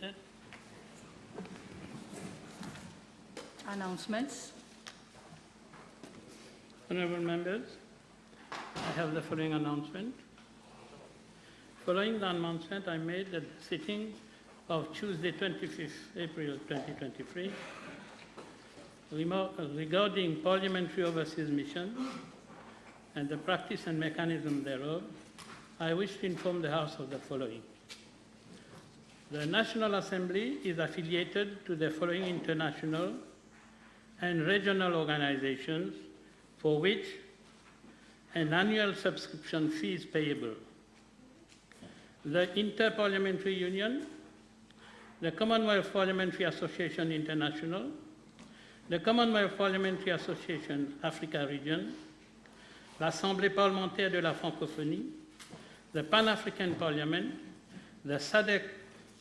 appreciated. Announcements. Honourable members, I have the following announcement. Following the announcement I made at the sitting of Tuesday, 25th April 2023, regarding parliamentary overseas missions and the practice and mechanism thereof, I wish to inform the House of the following. The National Assembly is affiliated to the following international and regional organizations for which an annual subscription fee is payable: the Inter-Parliamentary Union, the Commonwealth Parliamentary Association International, the Commonwealth Parliamentary Association Africa Region, l'Assemblée parlementaire de la francophonie, the Pan-African Parliament, the SADC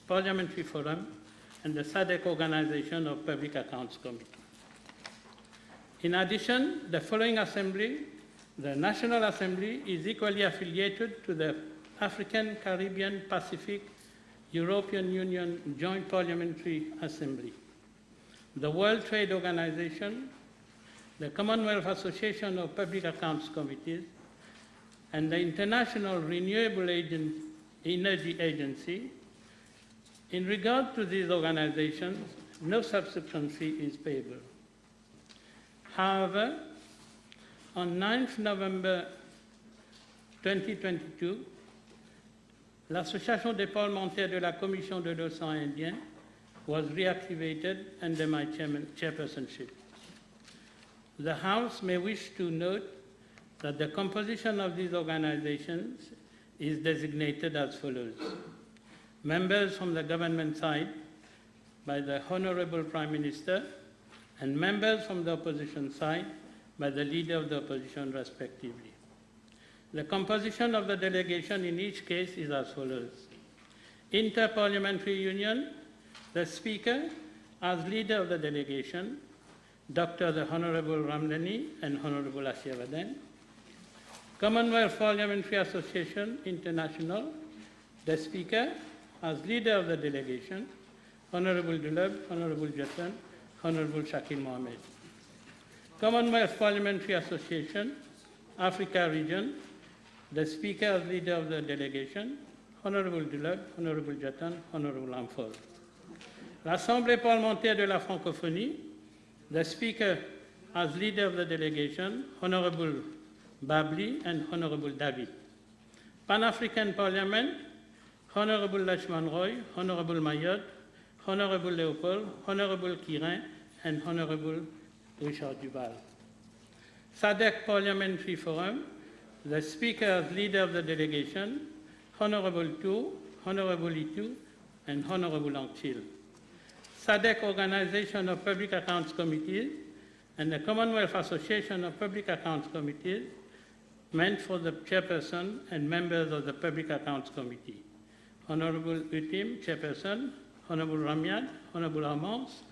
Parliamentary Forum, and the SADC Organization of Public Accounts Committee. In addition, the following assembly, the National Assembly, is equally affiliated to the African, Caribbean, Pacific, European Union Joint Parliamentary Assembly, the World Trade Organization, the Commonwealth Association of Public Accounts Committees, and the International Renewable Energy Agency. In regard to these organizations, no subscription fee is payable. However, on 9th November 2022, l'Association des parlementaires de la Commission de l'Océan Indien was reactivated under my chairpersonship. The House may wish to note that the composition of these organizations is designated as follows: members from the government side by the Honorable Prime Minister, and members from the opposition side by the Leader of the Opposition, respectively. The composition of the delegation in each case is as follows: Inter-Parliamentary Union, the Speaker, as Leader of the delegation, Dr. the Honorable Ramdani and Honorable Ashiavaden. Commonwealth Parliamentary Association International, the Speaker, as Leader of the delegation, Honorable Dulab, Honorable Jatan, Honorable Shakil Mohammed. Commonwealth Parliamentary Association, Africa Region, the Speaker as Leader of the delegation, Honorable Dulab, Honorable Jatan, Honorable Amphol. L'Assemblée parlementaire de la francophonie, the Speaker as Leader of the delegation, Honorable Babli and Honorable David. Pan-African Parliament, Honorable Lachman Roy, Honorable Mayot, Honorable Leopold, Honorable Kirin, and Honorable Richard Duval. SADC Parliamentary Forum, the Speaker as Leader of the delegation, Honorable Tu, Honorable Itu, and Honorable Angchil. SADC Organization of Public Accounts Committees and the Commonwealth Association of Public Accounts Committees, meant for the chairperson and members of the Public Accounts Committee. Honorable Utim, chairperson, Honorable Ramiad, Honorable Amance,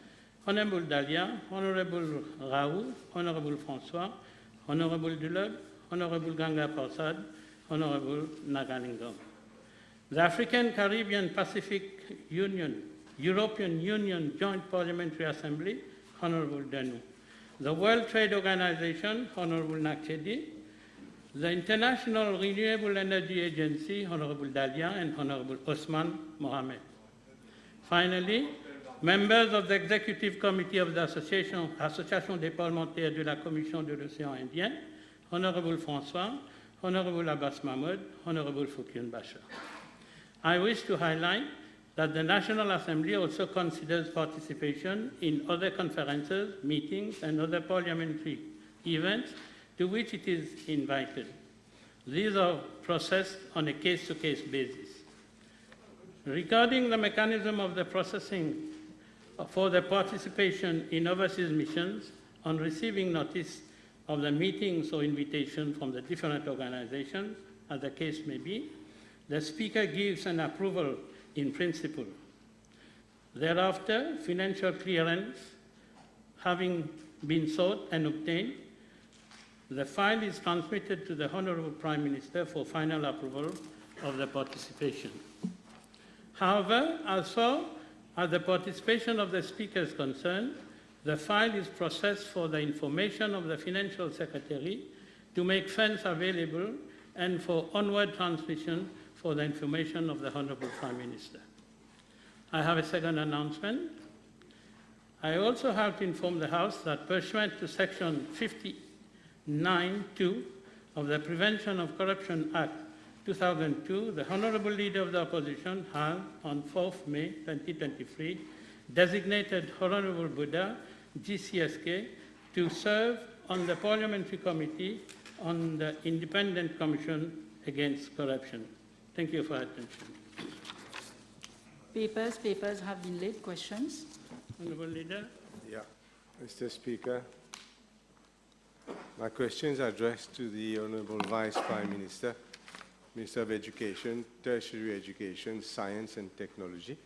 Honorable Dalia, Honorable Raoult, Honorable François, Honorable Dulab, Honorable Ganga Prasad, Honorable Nagalingam. The African, Caribbean, Pacific Union, European Union Joint Parliamentary Assembly, Honorable Danu. The World Trade Organization, Honorable Nakchedi. The International Renewable Energy Agency, Honorable Dalia and Honorable Osman Mohamed. Finally, members of the Executive Committee of the Association des parlementaires de la Commission de l'Océan Indien, Honorable François, Honorable Abbas Mahmoud, Honorable Foukion Bachar. I wish to highlight that the National Assembly also considers participation in other conferences, meetings, and other parliamentary events to which it is invited. These are processed on a case-to-case basis. Regarding the mechanism of the processing for the participation in overseas missions, on receiving notice of the meetings or invitation from the different organizations, as the case may be, the Speaker gives an approval in principle. Thereafter, financial clearance having been sought and obtained, the file is transmitted to the Honorable Prime Minister for final approval of the participation. However, as far As the participation of the speaker is concerned, the file is processed for the information of the Financial Secretary to make funds available and for onward transmission for the information of the Honorable Prime Minister. I have a second announcement. I also have to inform the House that pursuant to Section 59(2) of the Prevention of Corruption Act 2002, the Honorable Leader of the Opposition has, on 4th May 2023, designated Honorable Buddha, GCSK, to serve on the Parliamentary Committee on the Independent Commission Against Corruption. Thank you for your attention. Papers have been laid. Questions? Honorable Leader. Yeah, Mr. Speaker, my questions are addressed to the Honorable Vice Prime Minister, Minister of Education, Tertiary Education, Science and Technology,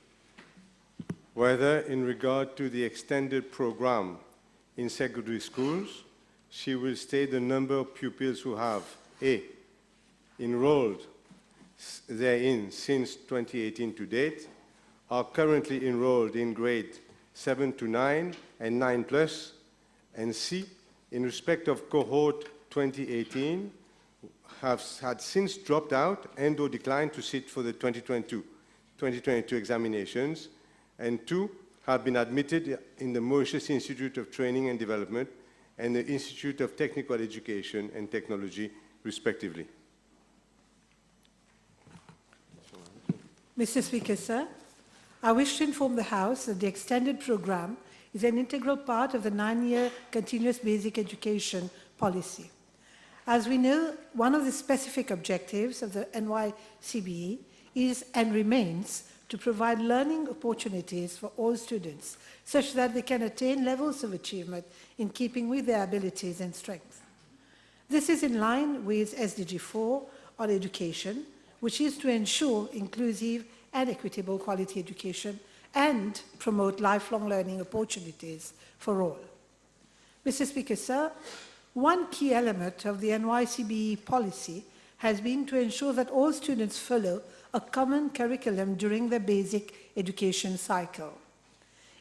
whether in regard to the extended program in secondary schools, she will state the number of pupils who have A, enrolled therein since 2018 to date, are currently enrolled in grade 7 to 9 and 9+, and C, in respect of cohort 2018, have had since dropped out and or declined to sit for the 2022 examinations, and 2, have been admitted in the Mauritius Institute of Training and Development and the Institute of Technical Education and Technology, respectively. Mr. Speaker, sir, I wish to inform the House that the extended program is an integral part of the 9-year continuous basic education policy. As we know, one of the specific objectives of the NYCBE is and remains to provide learning opportunities for all students, such that they can attain levels of achievement in keeping with their abilities and strengths. This is in line with SDG 4 on education, which is to ensure inclusive and equitable quality education and promote lifelong learning opportunities for all. Mr. Speaker, sir, one key element of the NYCBE policy has been to ensure that all students follow a common curriculum during their basic education cycle.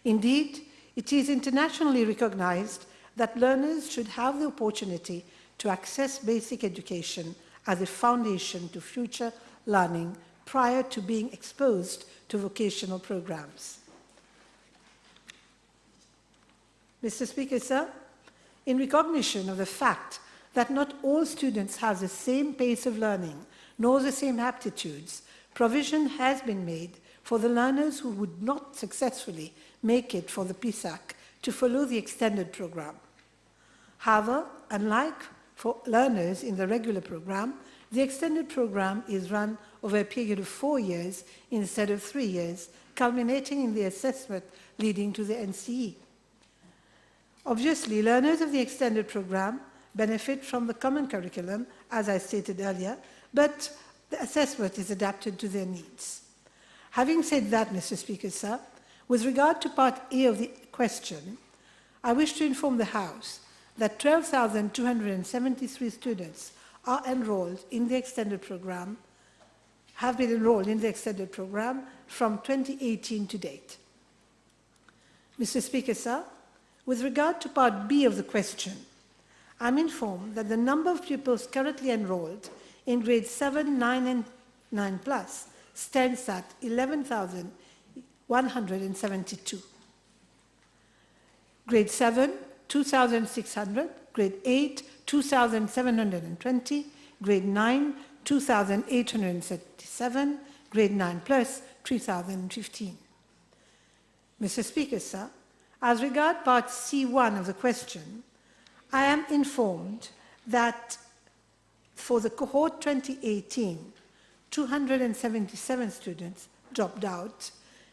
Indeed, it is internationally recognized that learners should have the opportunity to access basic education as a foundation to future learning prior to being exposed to vocational programs. Mr. Speaker, sir, in recognition of the fact that not all students have the same pace of learning nor the same aptitudes, provision has been made for the learners who would not successfully make it for the PSAC to follow the extended program. However, unlike for learners in the regular program, the extended program is run over a period of 4 years instead of 3 years, culminating in the assessment leading to the NCE. Obviously, learners of the extended program benefit from the common curriculum, as I stated earlier, but the assessment is adapted to their needs. Having said that, Mr. Speaker, sir, with regard to Part A of the question, I wish to inform the House that 12,273 students are enrolled in the extended program, have been enrolled in the extended program from 2018 to date. Mr. Speaker, sir, with regard to Part B of the question, I'm informed that the number of pupils currently enrolled in grades 7, 9, and 9+ stands at 11,172. Grade 7, 2,600, grade 8, 2,720, grade 9, 2,837, grade 9+, 3,015. Mr. Speaker, sir, as regard Part C1 of the question, I am informed that for the cohort 2018, 277 students dropped out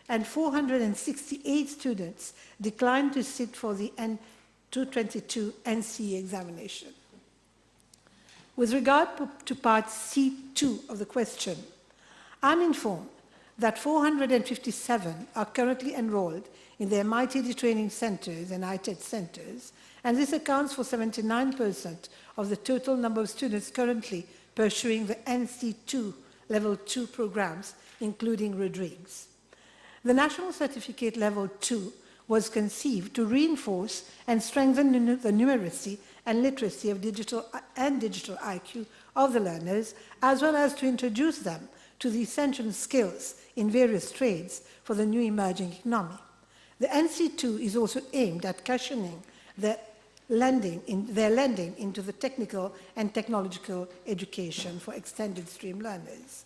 and 468 students declined to sit for the 2022 NCE examination. With regard to Part C2 of the question, I'm informed that 457 are currently enrolled in the MITD training centers and ITED centers, and this accounts for 79% of the total number of students currently pursuing the NC2 Level 2 programs, including Rodrigues. The National Certificate Level 2 was conceived to reinforce and strengthen the numeracy and literacy of digital IQ of the learners, as well as to introduce them to the essential skills in various trades for the new emerging economy. The NC2 is also aimed at cushioning their lending into the technical and technological education for extended stream learners.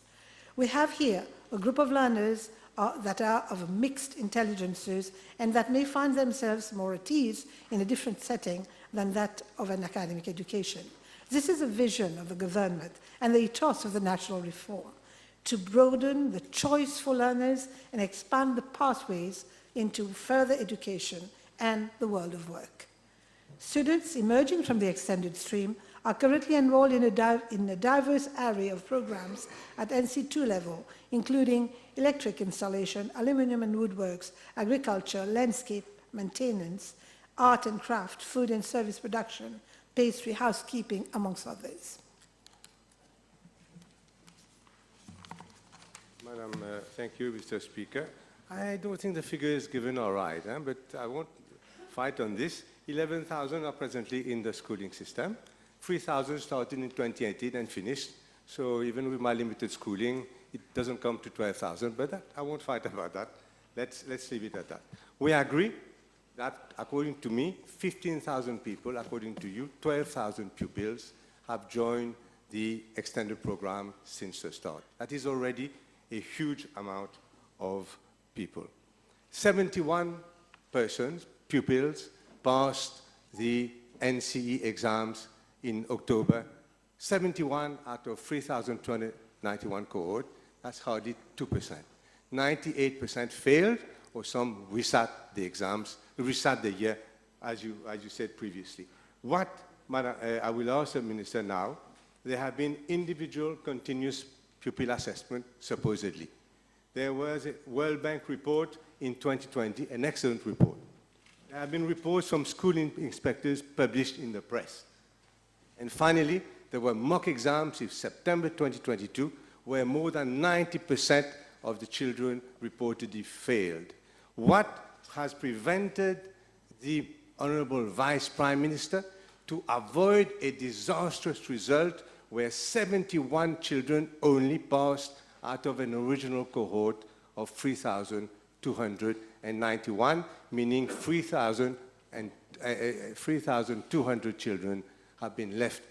We have here a group of learners that are of mixed intelligences and that may find themselves more at ease in a different setting than that of an academic education. This is a vision of the government and the ethos of the national reform, to broaden the choice for learners and expand the pathways into further education and the world of work. Students emerging from the extended stream are currently enrolled in a diverse array of programs at NC2 level, including electric installation, aluminum and woodworks, agriculture, landscape maintenance, art and craft, food and service production, pastry, housekeeping, amongst others. Madam, thank you, Mr. Speaker. I don't think the figure is given all right, but I won't fight on this. 11,000 are presently in the schooling system. 3,000 started in 2018 and finished. So even with my limited schooling, it doesn't come to 12,000, but I won't fight about that. Let's leave it at that. We agree that, according to me, 15,000 people, according to you, 12,000 pupils have joined the extended program since the start. That is already a huge amount of people. 71 persons, pupils, passed the NCE exams in October. 71 out of 3,291 cohort, that's hardly 2%. 98% failed, or some resat the exams, resat the year, as you said previously. What, Madam, I will ask the Minister now, there have been individual continuous pupil assessment, supposedly. There was a World Bank report in 2020, an excellent report. There have been reports from school inspectors published in the press. And finally, there were mock exams in September 2022, where more than 90% of the children reportedly failed. What has prevented the Honorable Vice Prime Minister to avoid a disastrous result where 71 children only passed out of an original cohort of 3,291, meaning 3,200 children have been left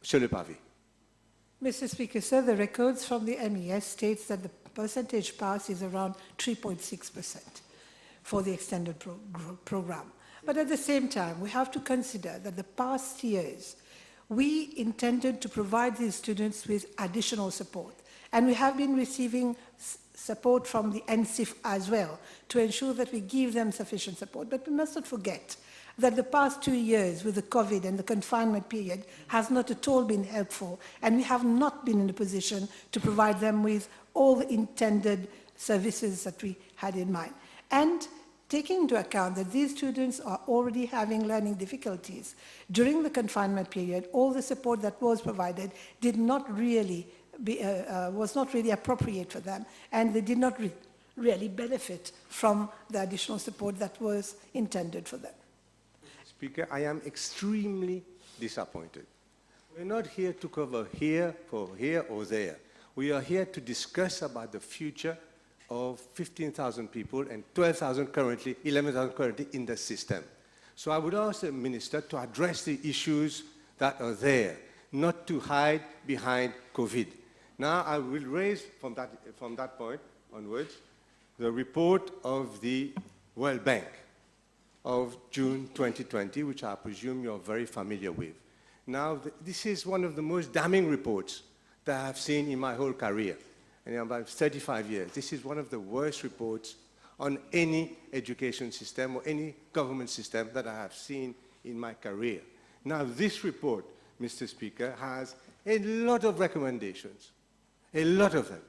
sur le pavé? Mr. Speaker, sir, the records from the MES states that the percentage pass is around 3.6% for the extended program. But at the same time, we have to consider that the past years, we intended to provide these students with additional support. And we have been receiving support from the NCIF as well to ensure that we give them sufficient support. But we must not forget that the past 2 years with the COVID and the confinement period has not at all been helpful, and we have not been in a position to provide them with all the intended services that we had in mind. And taking into account that these students are already having learning difficulties, during the confinement period, all the support that was provided did not really was not really appropriate for them, and they did not really benefit from the additional support that was intended for them. Speaker, I am extremely disappointed. We're not here to cover here or there. We are here to discuss about the future of 15,000 people and 12,000 currently, 11,000 currently in the system. So I would ask the Minister to address the issues that are there, not to hide behind COVID. Now I will raise from that point onwards the report of the World Bank of June 2020, which I presume you're very familiar with. Now, this is one of the most damning reports that I have seen in my whole career, and in about 35 years. This is one of the worst reports on any education system or any government system that I have seen in my career. Now, this report, Mr. Speaker, has a lot of recommendations, a lot of them.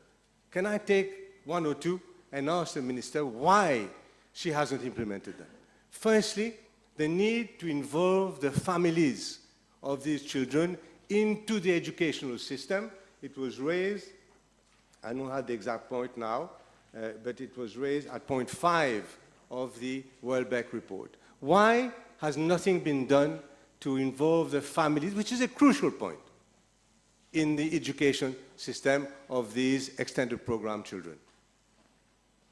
Can I take one or two and ask the Minister why she hasn't implemented them? Firstly, the need to involve the families of these children into the educational system. It was raised, I don't have the exact point now, but it was raised at point 5 of the World Bank report. Why has nothing been done to involve the families, which is a crucial point, in the education system of these extended program children?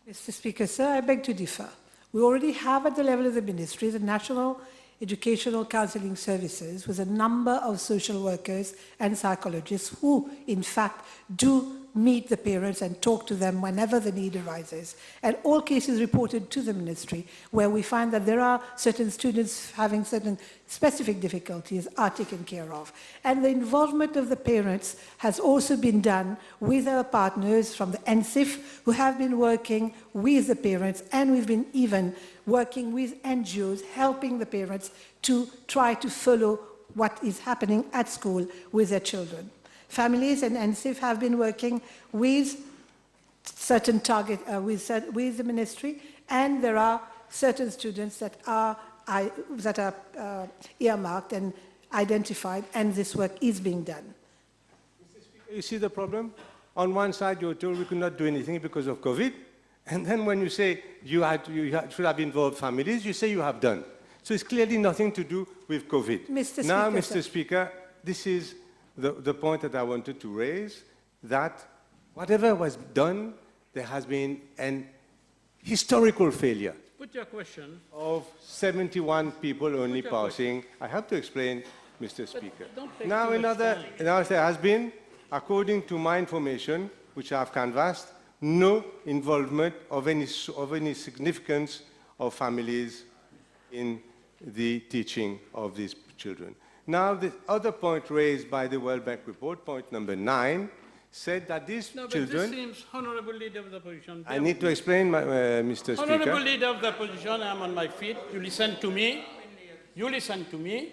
Mr. Speaker, sir, I beg to differ. We already have at the level of the ministry the National Educational Counselling Services with a number of social workers and psychologists who, in fact, do meet the parents and talk to them whenever the need arises. And all cases reported to the ministry where we find that there are certain students having certain specific difficulties are taken care of. And the involvement of the parents has also been done with our partners from the NSIF who have been working with the parents, and we've been even working with NGOs helping the parents to try to follow what is happening at school with their children. Families and NSIF have been working with certain target, with the ministry, and there are certain students that are earmarked and identified, and this work is being done. Mr. Speaker, you see the problem? On one side, you're told we could not do anything because of COVID, and then when you say you should have involved families, you say you have done. So it's clearly nothing to do with COVID. Mr. Speaker, this is the point that I wanted to raise, that whatever was done, there has been an historical failure. Put your question. Of 71 people only passing. I have to explain, Mr. Speaker. Now, there has been, according to my information, which I have canvassed, no involvement of any significance of families in the teaching of these children. Now, the other point raised by the World Bank report, point number 9, said that these children... But this seems, Honorable Leader of the Opposition... I need to explain, Mr. Speaker. Honorable Leader of the Opposition, I'm on my feet. You listen to me. You listen to me.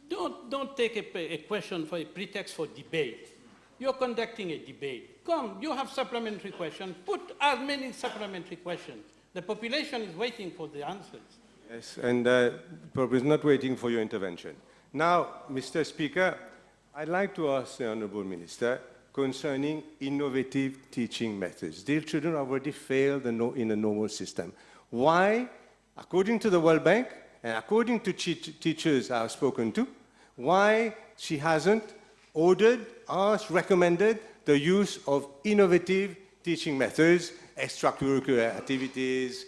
Don't take a question for a pretext for debate. You're conducting a debate. Come, you have supplementary questions. Put as many supplementary questions. The population is waiting for the answers. Yes, and probably is not waiting for your intervention. Now, Mr. Speaker, I'd like to ask the Honourable Minister concerning innovative teaching methods. These children already failed in the normal system. Why, according to the World Bank, and according to teachers I've spoken to, why she hasn't ordered or recommended the use of innovative teaching methods, extracurricular activities,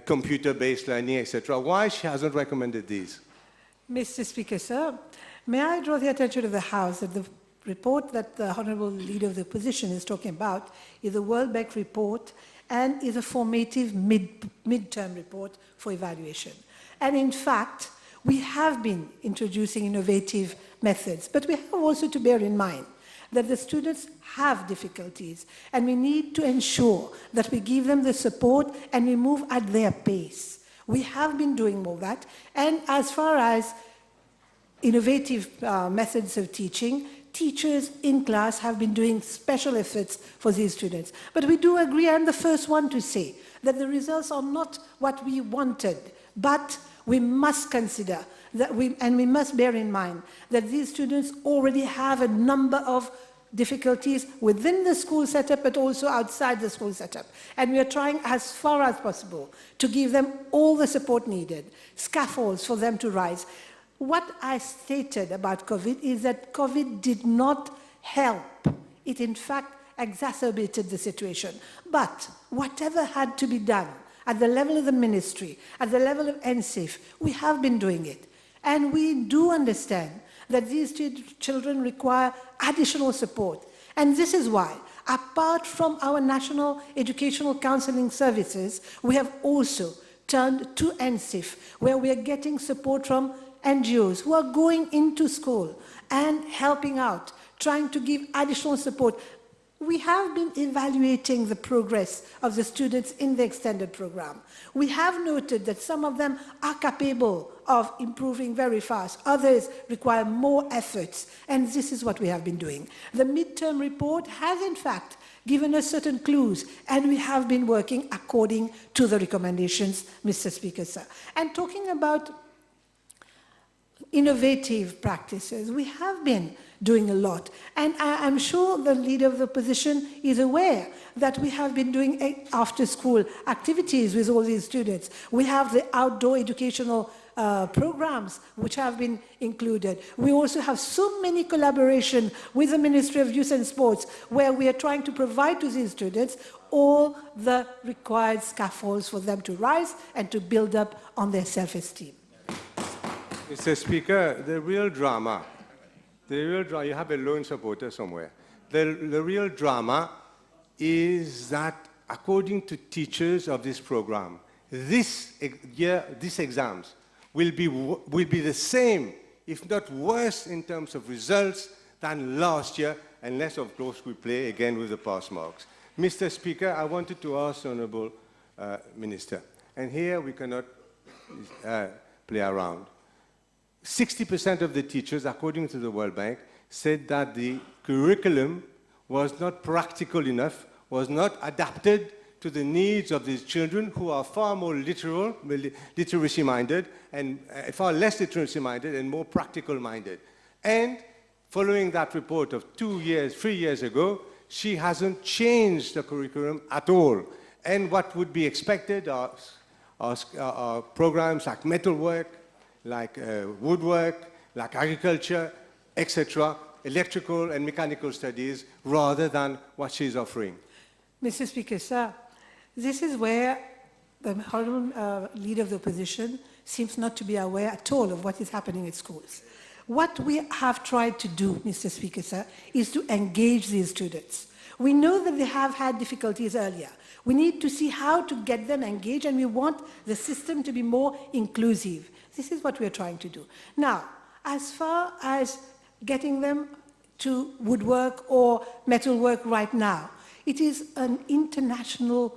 computer-based learning, etc. Why she hasn't recommended these? Mr. Speaker, sir, may I draw the attention of the House that the report that the Honourable Leader of the Opposition is talking about is the World Bank report and is a formative mid-term report for evaluation. And in fact, we have been introducing innovative methods, but we have also to bear in mind that the students have difficulties, and we need to ensure that we give them the support and we move at their pace. We have been doing all that, and as far as innovative methods of teaching, teachers in class have been doing special efforts for these students. But we do agree, I'm the first one to say, that the results are not what we wanted, but we must consider that we must bear in mind that these students already have a number of difficulties within the school setup, but also outside the school setup. And we are trying as far as possible to give them all the support needed, scaffolds for them to rise. What I stated about COVID is that COVID did not help. It, in fact, exacerbated the situation. But whatever had to be done at the level of the ministry, at the level of NSIF, we have been doing it. And we do understand that these children require additional support. And this is why, apart from our National Educational Counselling Services, we have also turned to NSIF, where we are getting support from NGOs who are going into school and helping out, trying to give additional support. We have been evaluating the progress of the students in the extended program. We have noted that some of them are capable of improving very fast. Others require more efforts, and this is what we have been doing. The midterm report has, in fact, given us certain clues, and we have been working according to the recommendations, Mr. Speaker, sir. And talking about innovative practices, we have been doing a lot. And I'm sure the leader of the opposition is aware that we have been doing after-school activities with all these students. We have the outdoor educational programs which have been included. We also have so many collaboration with the Ministry of Youth and Sports where we are trying to provide to these students all the required scaffolds for them to rise and to build up on their self-esteem. Mr. Speaker, the real drama, you have a lone supporter somewhere. The real drama is that according to teachers of this program, this year, these exams will be the same, if not worse in terms of results than last year, unless of course we play again with the pass marks. Mr. Speaker, I wanted to ask the Honourable Minister, and here we cannot play around. 60% of the teachers, according to the World Bank, said that the curriculum was not practical enough, was not adapted to the needs of these children who are far more literacy-minded and far less literacy-minded and more practical-minded. And following that report of 3 years ago, she hasn't changed the curriculum at all. And what would be expected are programs like metalwork, like woodwork, like agriculture, etc., electrical and mechanical studies, rather than what she's offering. Mr. Speaker, sir, this is where the Honourable Leader of the Opposition seems not to be aware at all of what is happening at schools. What we have tried to do, Mr. Speaker, sir, is to engage these students. We know that they have had difficulties earlier. We need to see how to get them engaged, and we want the system to be more inclusive. This is what we are trying to do. Now, as far as getting them to woodwork or metalwork right now, it is an internationally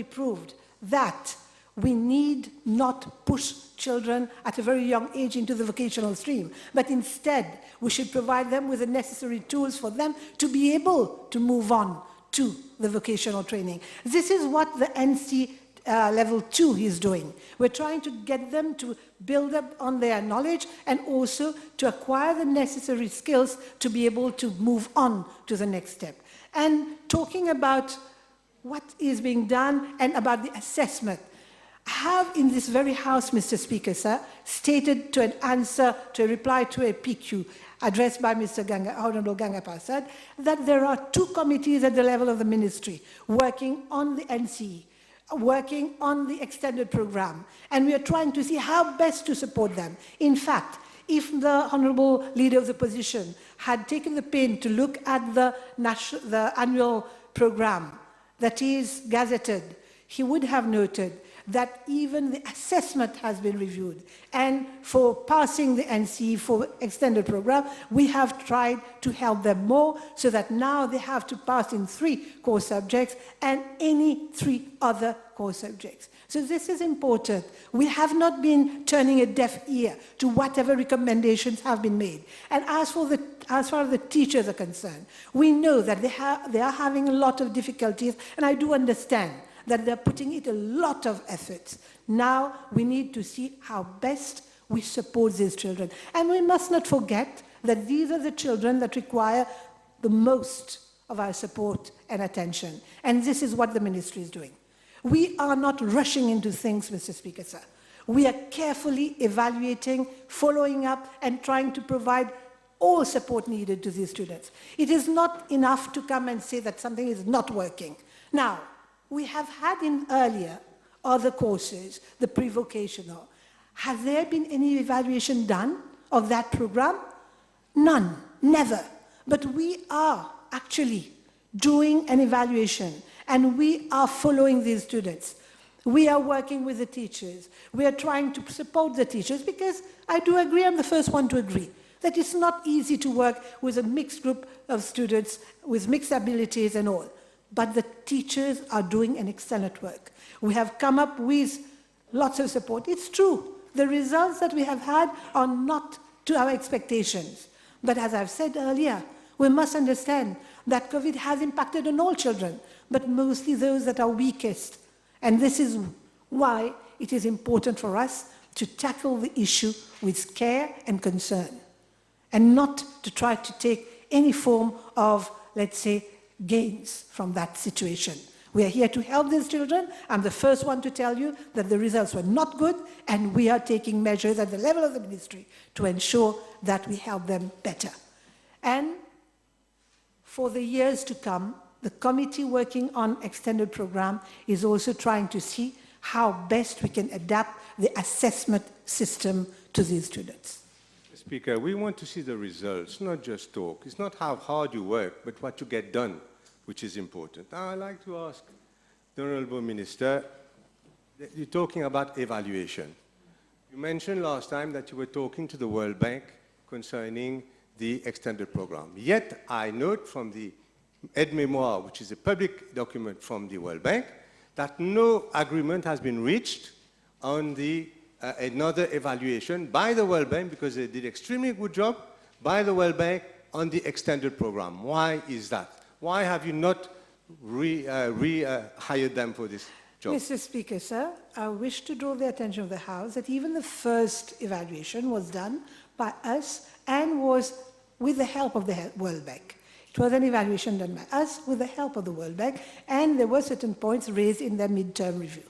proved that we need not push children at a very young age into the vocational stream, but instead we should provide them with the necessary tools for them to be able to move on to the vocational training. This is what the NC level 2 is doing. We're trying to get them to build up on their knowledge and also to acquire the necessary skills to be able to move on to the next step. And talking about what is being done and about the assessment, I have in this very house, Mr. Speaker, sir, stated to an answer to a reply to a PQ addressed by Mr. Honourable Ganga Prasad that there are 2 committees at the level of the ministry working on the NCE, working on the extended program, and we are trying to see how best to support them. In fact, if the Honourable Leader of the Opposition had taken the pain to look at the annual program that is gazetted, he would have noted that even the assessment has been reviewed. And for passing the NCE for extended program, we have tried to help them more so that now they have to pass in 3 core subjects and any 3 other core subjects. So this is important. We have not been turning a deaf ear to whatever recommendations have been made. And as far as the teachers are concerned, we know that they are having a lot of difficulties, and I do understand that they're putting in a lot of efforts. Now we need to see how best we support these children. And we must not forget that these are the children that require the most of our support and attention. And this is what the ministry is doing. We are not rushing into things, Mr. Speaker, sir. We are carefully evaluating, following up, and trying to provide all support needed to these students. It is not enough to come and say that something is not working. Now, we have had in earlier other courses, the pre-vocational. Has there been any evaluation done of that program? None, never. But we are actually doing an evaluation, and we are following these students. We are working with the teachers. We are trying to support the teachers, because I do agree, I'm the first one to agree, that it's not easy to work with a mixed group of students with mixed abilities and all. But the teachers are doing an excellent work. We have come up with lots of support. It's true. The results that we have had are not to our expectations. But as I've said earlier, we must understand that COVID has impacted on all children, but mostly those that are weakest. And this is why it is important for us to tackle the issue with care and concern, and not to try to take any form of, let's say, gains from that situation. We are here to help these children. I'm the first one to tell you that the results were not good, and we are taking measures at the level of the ministry to ensure that we help them better. And for the years to come, the committee working on extended program is also trying to see how best we can adapt the assessment system to these students. Speaker, we want to see the results, not just talk. It's not how hard you work, but what you get done, which is important. Now, I'd like to ask the Honourable Minister, you're talking about evaluation. You mentioned last time that you were talking to the World Bank concerning the extended program. Yet, I note from the aide-mémoire, which is a public document from the World Bank, that no agreement has been reached on the another evaluation by the World Bank, because they did extremely good job by the World Bank on the extended program. Why is that? Why have you not hired them for this job? Mr. Speaker, sir, I wish to draw the attention of the House that even the first evaluation was done by us and was with the help of the World Bank. It was an evaluation done by us with the help of the World Bank, and there were certain points raised in their midterm review.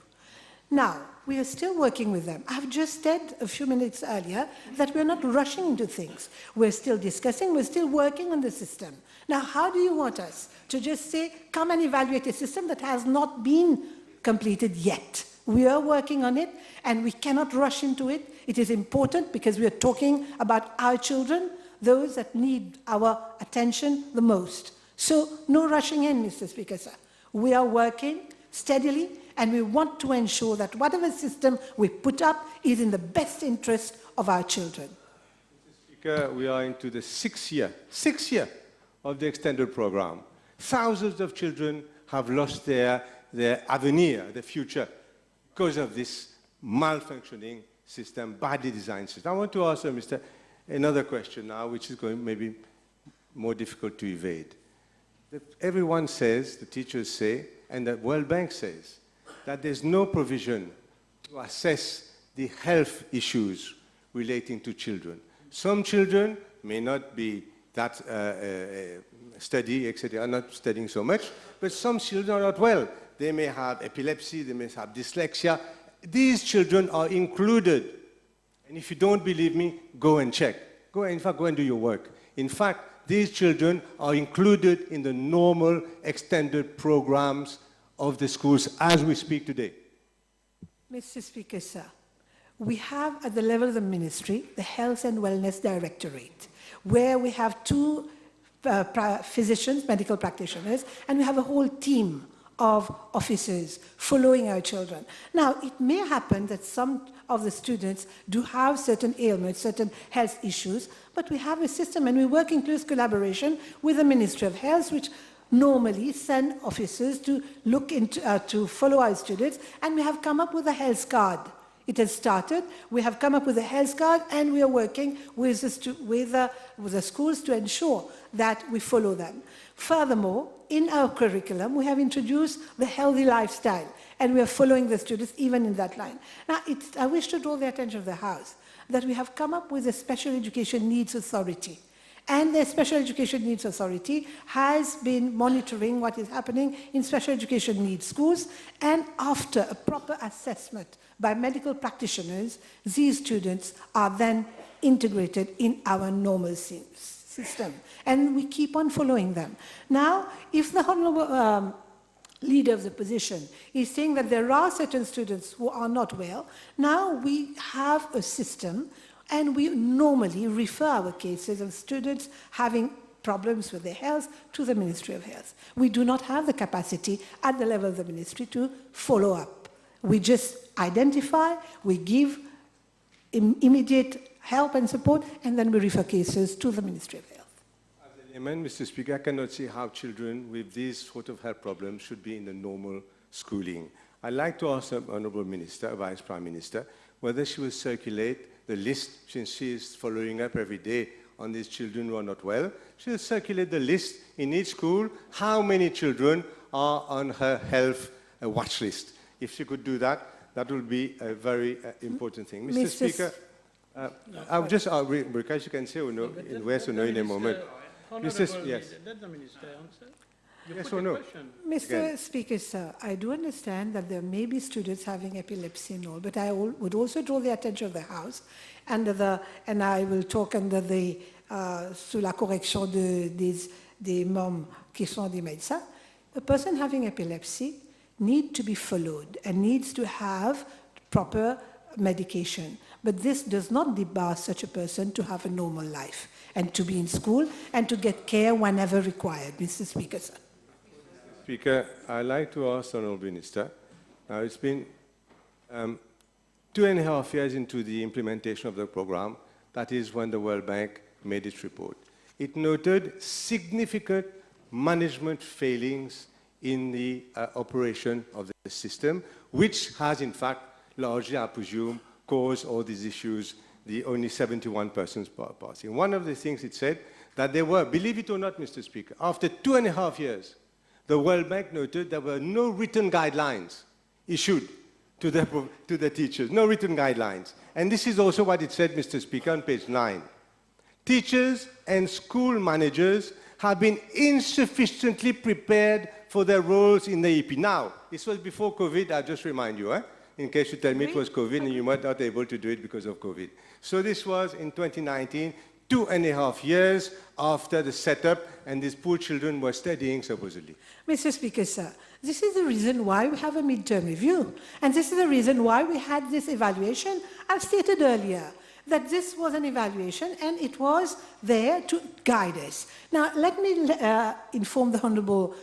Now, we are still working with them. I've just said a few minutes earlier that we're not rushing into things. We're still discussing, we're still working on the system. Now, how do you want us to just say, come and evaluate a system that has not been completed yet? We are working on it, and we cannot rush into it. It is important because we are talking about our children, those that need our attention the most. So, no rushing in, Mr. Speaker, sir. We are working steadily, and we want to ensure that whatever system we put up is in the best interest of our children. Mr. Speaker, we are into the sixth year of the extended program. Thousands of children have lost their avenir, their future, because of this malfunctioning system, badly designed system. I want to ask Mr. another question now, which is going maybe more difficult to evade. Everyone says, the teachers say, and the World Bank says, that there's no provision to assess the health issues relating to children. Some children may not be that study, etc., are not studying so much, but some children are not well. They may have epilepsy, they may have dyslexia. These children are included. And if you don't believe me, go and check. Go and do your work. In fact, these children are included in the normal extended programs of the schools as we speak today. Mr. Speaker, sir, we have at the level of the ministry the Health and Wellness Directorate, where we have two physicians, medical practitioners, and we have a whole team of officers following our children. Now, it may happen that some of the students do have certain ailments, certain health issues, but we have a system, and we work in close collaboration with the Ministry of Health, which normally send officers to look into, to follow our students, and we have come up with a health card. It has started. We have come up with a health card, and we are working with the schools to ensure that we follow them. Furthermore, in our curriculum, we have introduced the healthy lifestyle, and we are following the students even in that line. Now, I wish to draw the attention of the House that we have come up with a Special Education Needs Authority. And the Special Education Needs Authority has been monitoring what is happening in special education needs schools, and after a proper assessment by medical practitioners, these students are then integrated in our normal system. And we keep on following them. Now, if the Honourable leader of the opposition is saying that there are certain students who are not well, now we have a system, and we normally refer our cases of students having problems with their health to the Ministry of Health. We do not have the capacity at the level of the ministry to follow up. We just identify, we give immediate help and support, and then we refer cases to the Ministry of Health. As a layman, Mr. Speaker, I cannot see how children with these sort of health problems should be in the normal schooling. I'd like to ask the Honourable Minister, Vice Prime Minister, whether she will circulate the list, since she is following up every day on these children who are not well. She'll circulate the list in each school, how many children are on her health watch list. If she could do that, That will be a very important thing. Mr. Mr. Speaker, I'll just, because you can say or no, in yes or no in a moment. Mr. Yes. Let the minister answer. Yes or no? Mr. Again. Speaker, sir, I do understand that there may be students having epilepsy and all, but I would also draw the attention of the House and I will talk under the sous la correction des membres qui sont des médecins. A person having epilepsy needs to be followed and needs to have proper medication. But this does not debar such a person to have a normal life and to be in school and to get care whenever required. Mr. Speaker, sir. Speaker, I'd like to ask the Honourable Minister. Now, it's been 2.5 years into the implementation of the program. That is when the World Bank made its report. It noted significant management failings in the operation of the system, which has, in fact, largely, I presume, caused all these issues, the only 71 persons passing. One of the things it said, that there were, believe it or not, Mr. Speaker, after 2.5 years, the World Bank noted there were no written guidelines issued to the teachers, no written guidelines. And this is also what it said, Mr. Speaker, on page 9. Teachers and school managers have been insufficiently prepared for their roles in the EP. Now, this was before COVID, I'll just remind you, in case you tell me it was COVID and you were not able to do it because of COVID. So this was in 2019, 2.5 years after the setup, and these poor children were studying, supposedly. Mr. Speaker, sir, this is the reason why we have a midterm review. And this is the reason why we had this evaluation. I've stated earlier that this was an evaluation and it was there to guide us. Now, let me inform the Honourable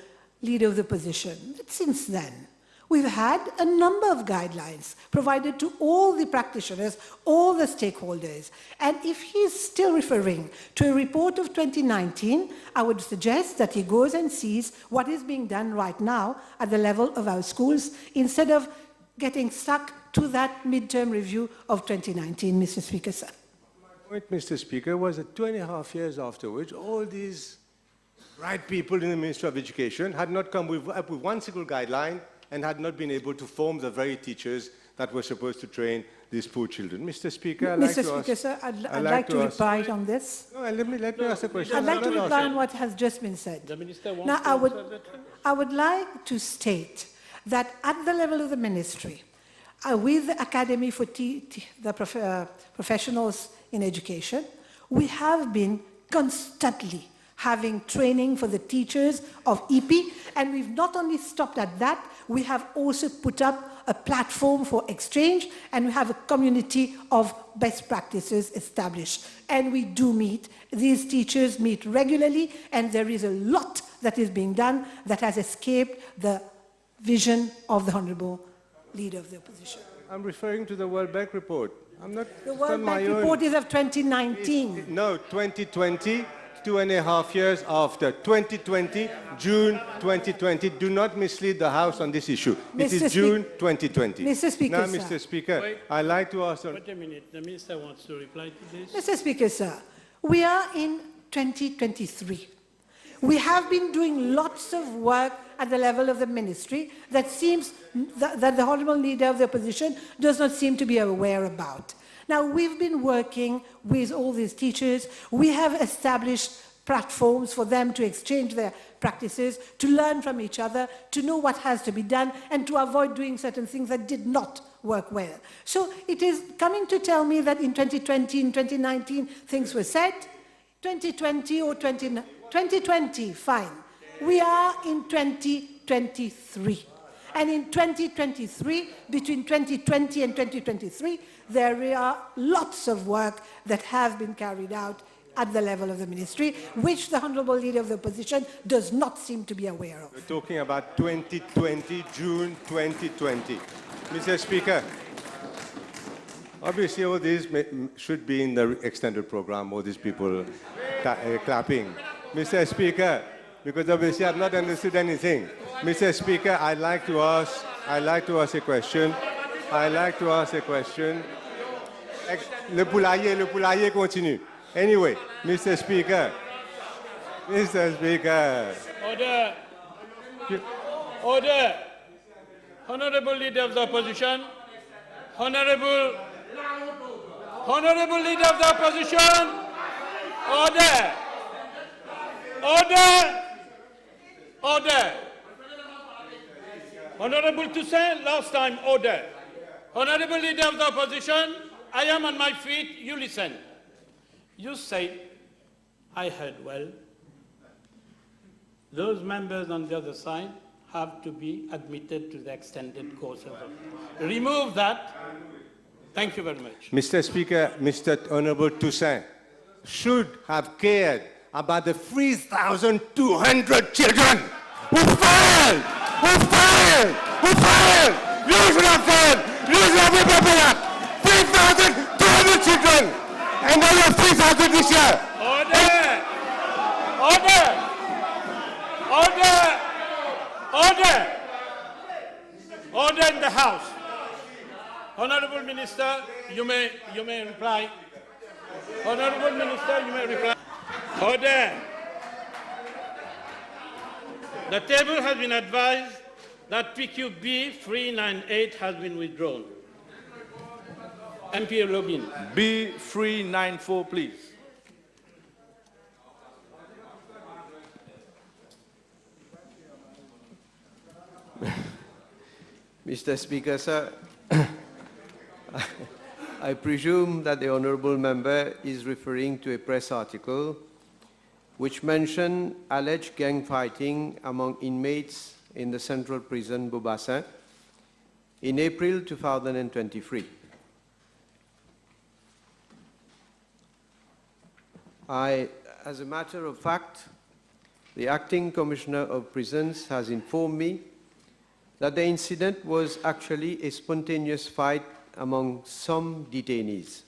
Leader of the Opposition that since then, we've had a number of guidelines provided to all the practitioners, all the stakeholders. And if he's still referring to a report of 2019, I would suggest that he goes and sees what is being done right now at the level of our schools instead of getting stuck to that midterm review of 2019, Mr. Speaker, sir. My point, Mr. Speaker, was that 2.5 years afterwards, all these right people in the Ministry of Education had not come up with one single guideline and had not been able to form the very teachers that were supposed to train these poor children. Mr. Speaker, I'd like to reply on this. No, let me ask a question. I'd like to reply on what has just been said. The minister wants Now, to answer that. I would like to state that at the level of the ministry, with the Academy for Professionals in Education, we have been constantly having training for the teachers of EP, and we've not only stopped at that, we have also put up a platform for exchange, and we have a community of best practices established. And we do meet, these teachers meet regularly, and there is a lot that is being done that has escaped the vision of the Honourable Leader of the Opposition. I'm referring to the World Bank report. I'm not. The World Bank report is of 2019. No, 2020. 2.5 years after 2020, June 2020. Do not mislead the House on this issue. It is June 2020. Mr. Speaker, now, sir. Mr. Speaker, Wait. I'd like to ask... Wait a minute. The minister wants to reply to this. Mr. Speaker, sir, we are in 2023. We have been doing lots of work at the level of the ministry that seems that the Honourable Leader of the Opposition does not seem to be aware about. Now, we've been working with all these teachers. We have established platforms for them to exchange their practices, to learn from each other, to know what has to be done, and to avoid doing certain things that did not work well. So it is coming to tell me that in 2020, in 2019, things were set. 2020 or 2020, fine. We are in 2023. And in 2023, between 2020 and 2023, there are lots of work that have been carried out at the level of the ministry, which the Honourable Leader of the Opposition does not seem to be aware of. We're talking about 2020, June 2020. Mr. Speaker, obviously all this should be in the extended program, all these people clapping. Mr. Speaker, because obviously I've not understood anything. Mr. Speaker, I'd like to ask a question. Le poulailler continue. Anyway, Mr. Speaker. Order. Order. Honourable Leader of the Opposition, Honorable Leader of the Opposition, order. Order. Order. Honorable Toussaint, last time, order. Honorable Leader of the Opposition, I am on my feet, you listen. You say, I heard well. Those members on the other side have to be admitted to the extended course of the... Remove that. Thank you very much. Mr. Speaker, Mr. Honorable Toussaint should have cared about the 3,200 children who failed! You should have failed! You should have been prepared! 3,200 children! And now you have 3,000 this year! Order! Order! Order! Order! Order in the House. Honorable Minister, you may reply. Honorable Minister, you may reply. Order. The table has been advised that PQB 398 has been withdrawn. MP Login. B394, please. Mr. Speaker, sir, I presume that the honourable member is referring to a press article which mentioned alleged gang fighting among inmates in the central prison Bobassin in April 2023. As a matter of fact, the Acting Commissioner of Prisons has informed me that the incident was actually a spontaneous fight among some detainees.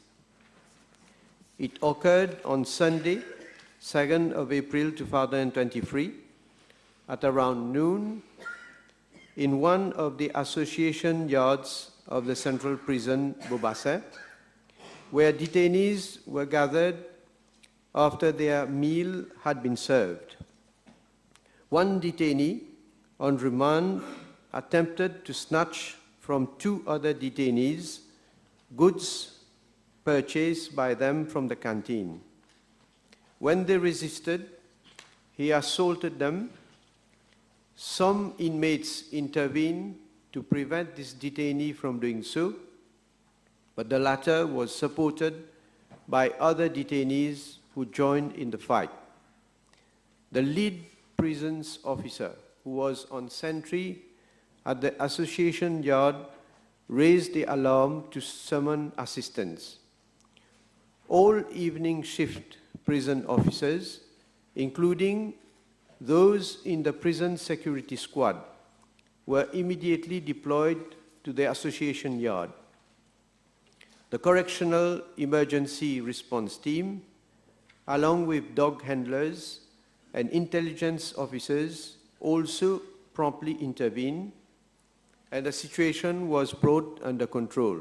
It occurred on Sunday, 2nd of April 2023, at around noon, in one of the association yards of the central prison Bobassin, where detainees were gathered after their meal had been served. One detainee on remand attempted to snatch from two other detainees goods purchased by them from the canteen. When they resisted, he assaulted them. Some inmates intervened to prevent this detainee from doing so, but the latter was supported by other detainees who joined in the fight. The lead prisons officer, who was on sentry at the association yard, raised the alarm to summon assistance. All evening shift prison officers, including those in the prison security squad, were immediately deployed to the association yard. The Correctional Emergency Response Team, along with dog handlers and intelligence officers, also promptly intervened, and the situation was brought under control.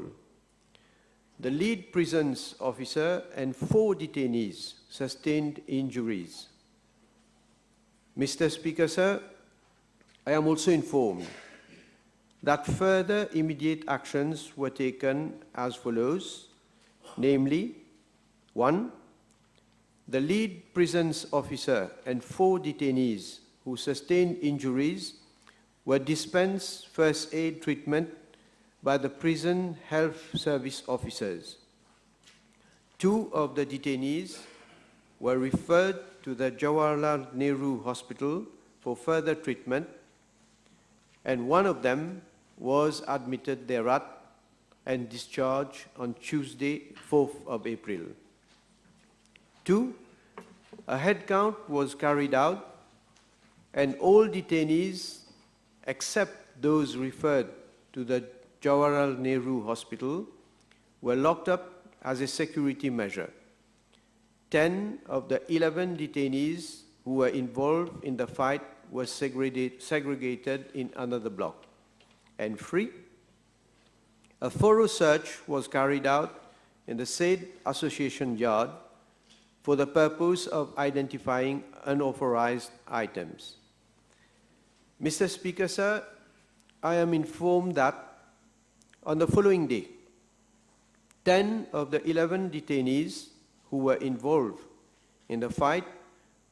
The lead prisons officer and 4 detainees sustained injuries. Mr. Speaker, sir, I am also informed that further immediate actions were taken as follows, namely, 1. The lead prisons officer and 4 detainees who sustained injuries were dispensed first aid treatment by the prison health service officers. 2 of the detainees were referred to the Jawaharlal Nehru Hospital for further treatment, and 1 of them was admitted thereat and discharged on Tuesday, 4th of April. 2, a head count was carried out, and all detainees, except those referred to the Jawaharlal Nehru Hospital, were locked up as a security measure. 10 of the 11 detainees who were involved in the fight were segregated in another block. And 3, a thorough search was carried out in the said association yard for the purpose of identifying unauthorized items. Mr. Speaker, sir, I am informed that on the following day, 10 of the 11 detainees who were involved in the fight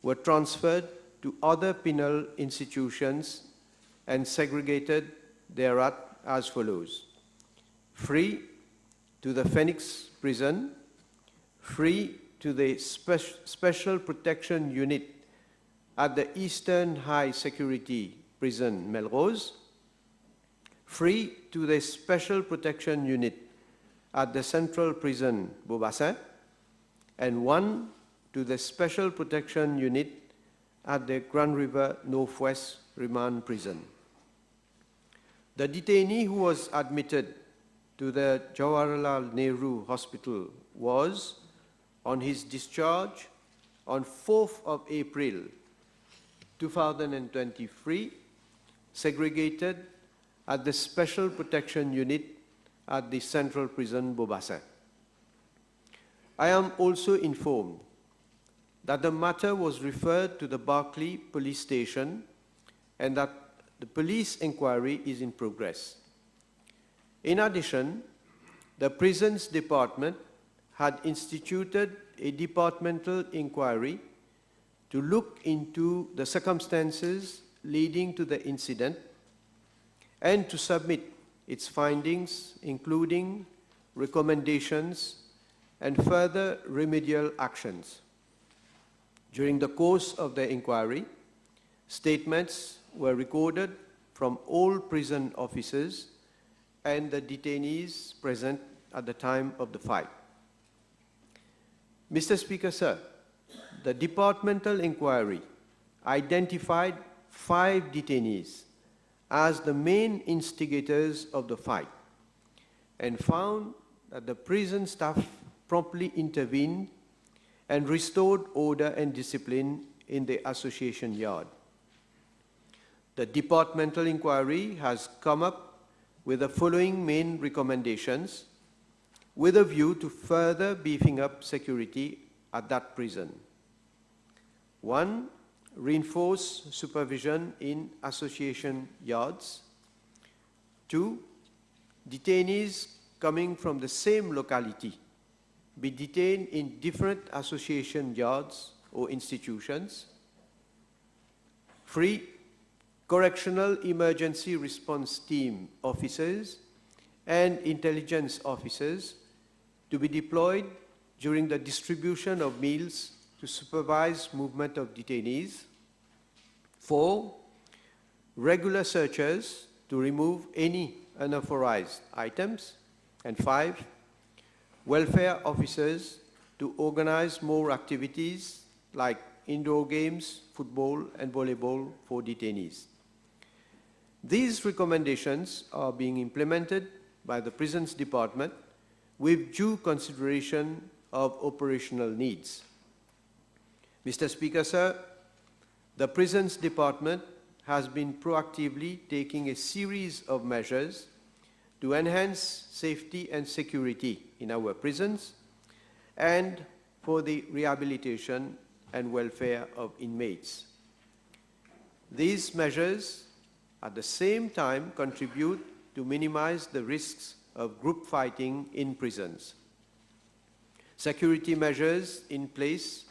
were transferred to other penal institutions and segregated thereat as follows: free to the Phoenix prison, free to the Special Protection Unit at the Eastern High Security Prison Melrose, free to the Special Protection Unit at the Central Prison Beaubassin, and one to the Special Protection Unit at the Grand River Northwest Remand Prison. The detainee who was admitted to the Jawaharlal Nehru Hospital was, on his discharge on 4th of April 2023, segregated at the Special Protection Unit at the Central Prison Beaubassin. I am also informed that the matter was referred to the Berkeley Police Station and that the police inquiry is in progress. In addition, the Prisons Department had instituted a departmental inquiry to look into the circumstances leading to the incident and to submit its findings, including recommendations and further remedial actions. During the course of the inquiry, statements were recorded from all prison officers and the detainees present at the time of the fight. Mr. Speaker, sir, the departmental inquiry identified 5 detainees as the main instigators of the fight and found that the prison staff promptly intervened and restored order and discipline in the association yard. The departmental inquiry has come up with the following main recommendations with a view to further beefing up security at that prison. 1. Reinforce supervision in association yards. 2. Detainees coming from the same locality be detained in different association yards or institutions. 3. Correctional Emergency Response Team officers and intelligence officers to be deployed during the distribution of meals to supervise movement of detainees. 4. Regular searchers to remove any unauthorized items. And 5. Welfare officers to organize more activities like indoor games, football and volleyball for detainees. These recommendations are being implemented by the Prisons Department with due consideration of operational needs. Mr. Speaker, sir, the Prisons Department has been proactively taking a series of measures to enhance safety and security in our prisons and for the rehabilitation and welfare of inmates. These measures at the same time contribute to minimize the risks of group fighting in prisons. Security measures in place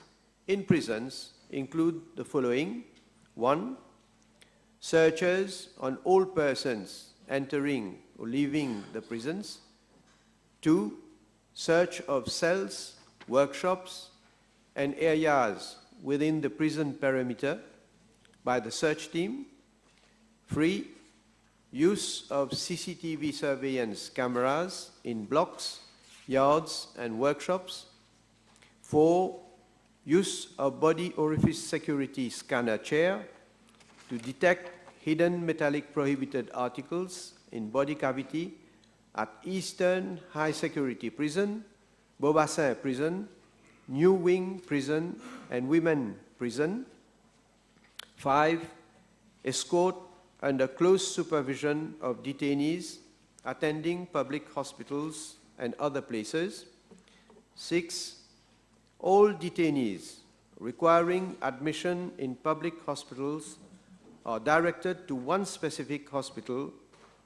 in prisons include the following. 1. Searches on all persons entering or leaving the prisons. 2. Search of cells, workshops, and areas within the prison perimeter by the search team. 3. Use of CCTV surveillance cameras in blocks, yards, and workshops. 4. Use of body orifice security scanner chair to detect hidden metallic prohibited articles in body cavity at Eastern High Security Prison, Beaubassin Prison, New Wing Prison, and Women Prison. 5. Escort under close supervision of detainees attending public hospitals and other places. 6. All detainees requiring admission in public hospitals are directed to one specific hospital,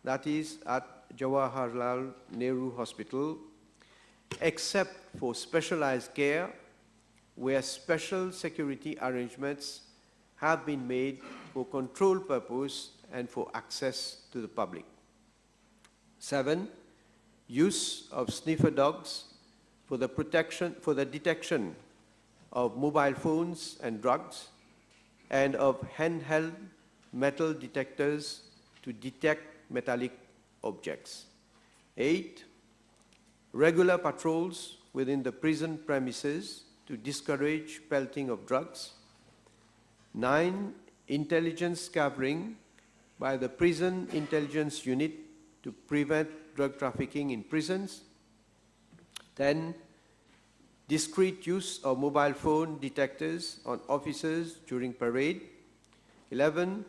that is at Jawaharlal Nehru Hospital, except for specialized care, where special security arrangements have been made for control purpose and for access to the public. 7. Use of sniffer dogs for the detection of mobile phones and drugs, and of handheld metal detectors to detect metallic objects. 8. Regular patrols within the prison premises to discourage pelting of drugs. 9. Intelligence gathering by the Prison Intelligence Unit to prevent drug trafficking in prisons. 10. Discreet use of mobile phone detectors on officers during parade. 11.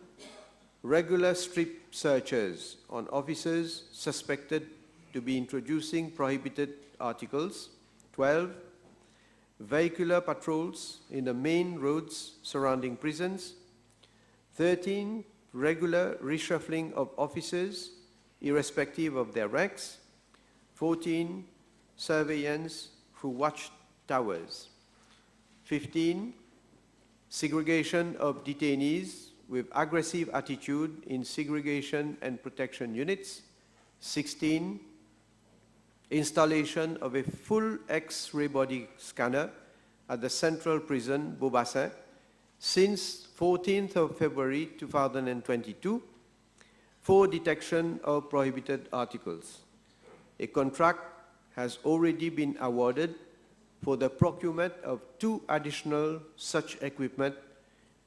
Regular strip searches on officers suspected to be introducing prohibited articles. 12. Vehicular patrols in the main roads surrounding prisons. 13. Regular reshuffling of officers irrespective of their ranks. 14. Surveillance through watchtowers. 15. Segregation of detainees with aggressive attitude in segregation and protection units. 16. Installation of a full X-ray body scanner at the Central Prison, Beaubassin, since 14th of February 2022 for detection of prohibited articles. A contract has already been awarded for the procurement of 2 additional such equipment,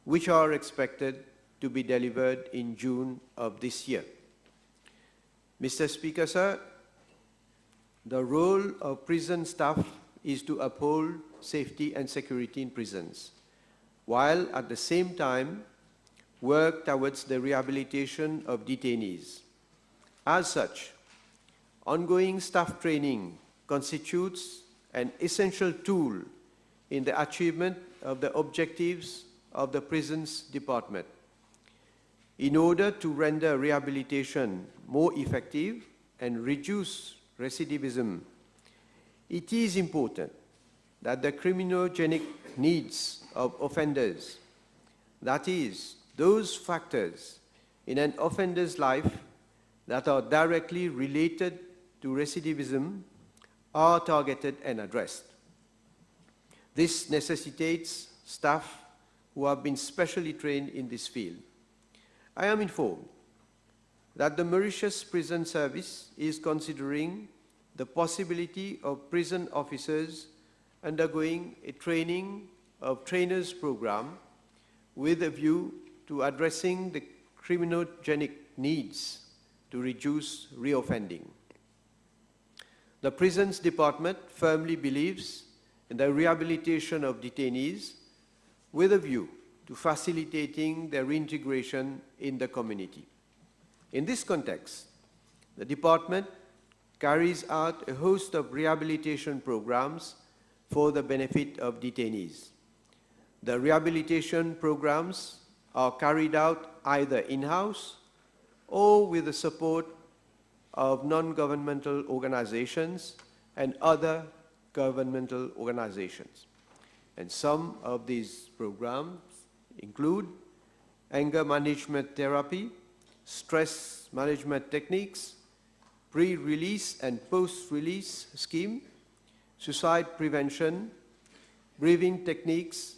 which are expected to be delivered in June of this year. Mr. Speaker, sir, the role of prison staff is to uphold safety and security in prisons, while at the same time work towards the rehabilitation of detainees. As such, ongoing staff training constitutes an essential tool in the achievement of the objectives of the prisons department. In order to render rehabilitation more effective and reduce recidivism, it is important that the criminogenic needs of offenders, that is, those factors in an offender's life that are directly related to recidivism, are targeted and addressed. This necessitates staff who have been specially trained in this field. I am informed that the Mauritius Prison Service is considering the possibility of prison officers undergoing a training of trainers program with a view to addressing the criminogenic needs to reduce reoffending. The Prisons Department firmly believes in the rehabilitation of detainees with a view to facilitating their reintegration in the community. In this context, the department carries out a host of rehabilitation programs for the benefit of detainees. The rehabilitation programs are carried out either in-house or with the support of non-governmental organizations and other governmental organizations. And some of these programs include anger management therapy, stress management techniques, pre-release and post-release scheme, suicide prevention, breathing techniques,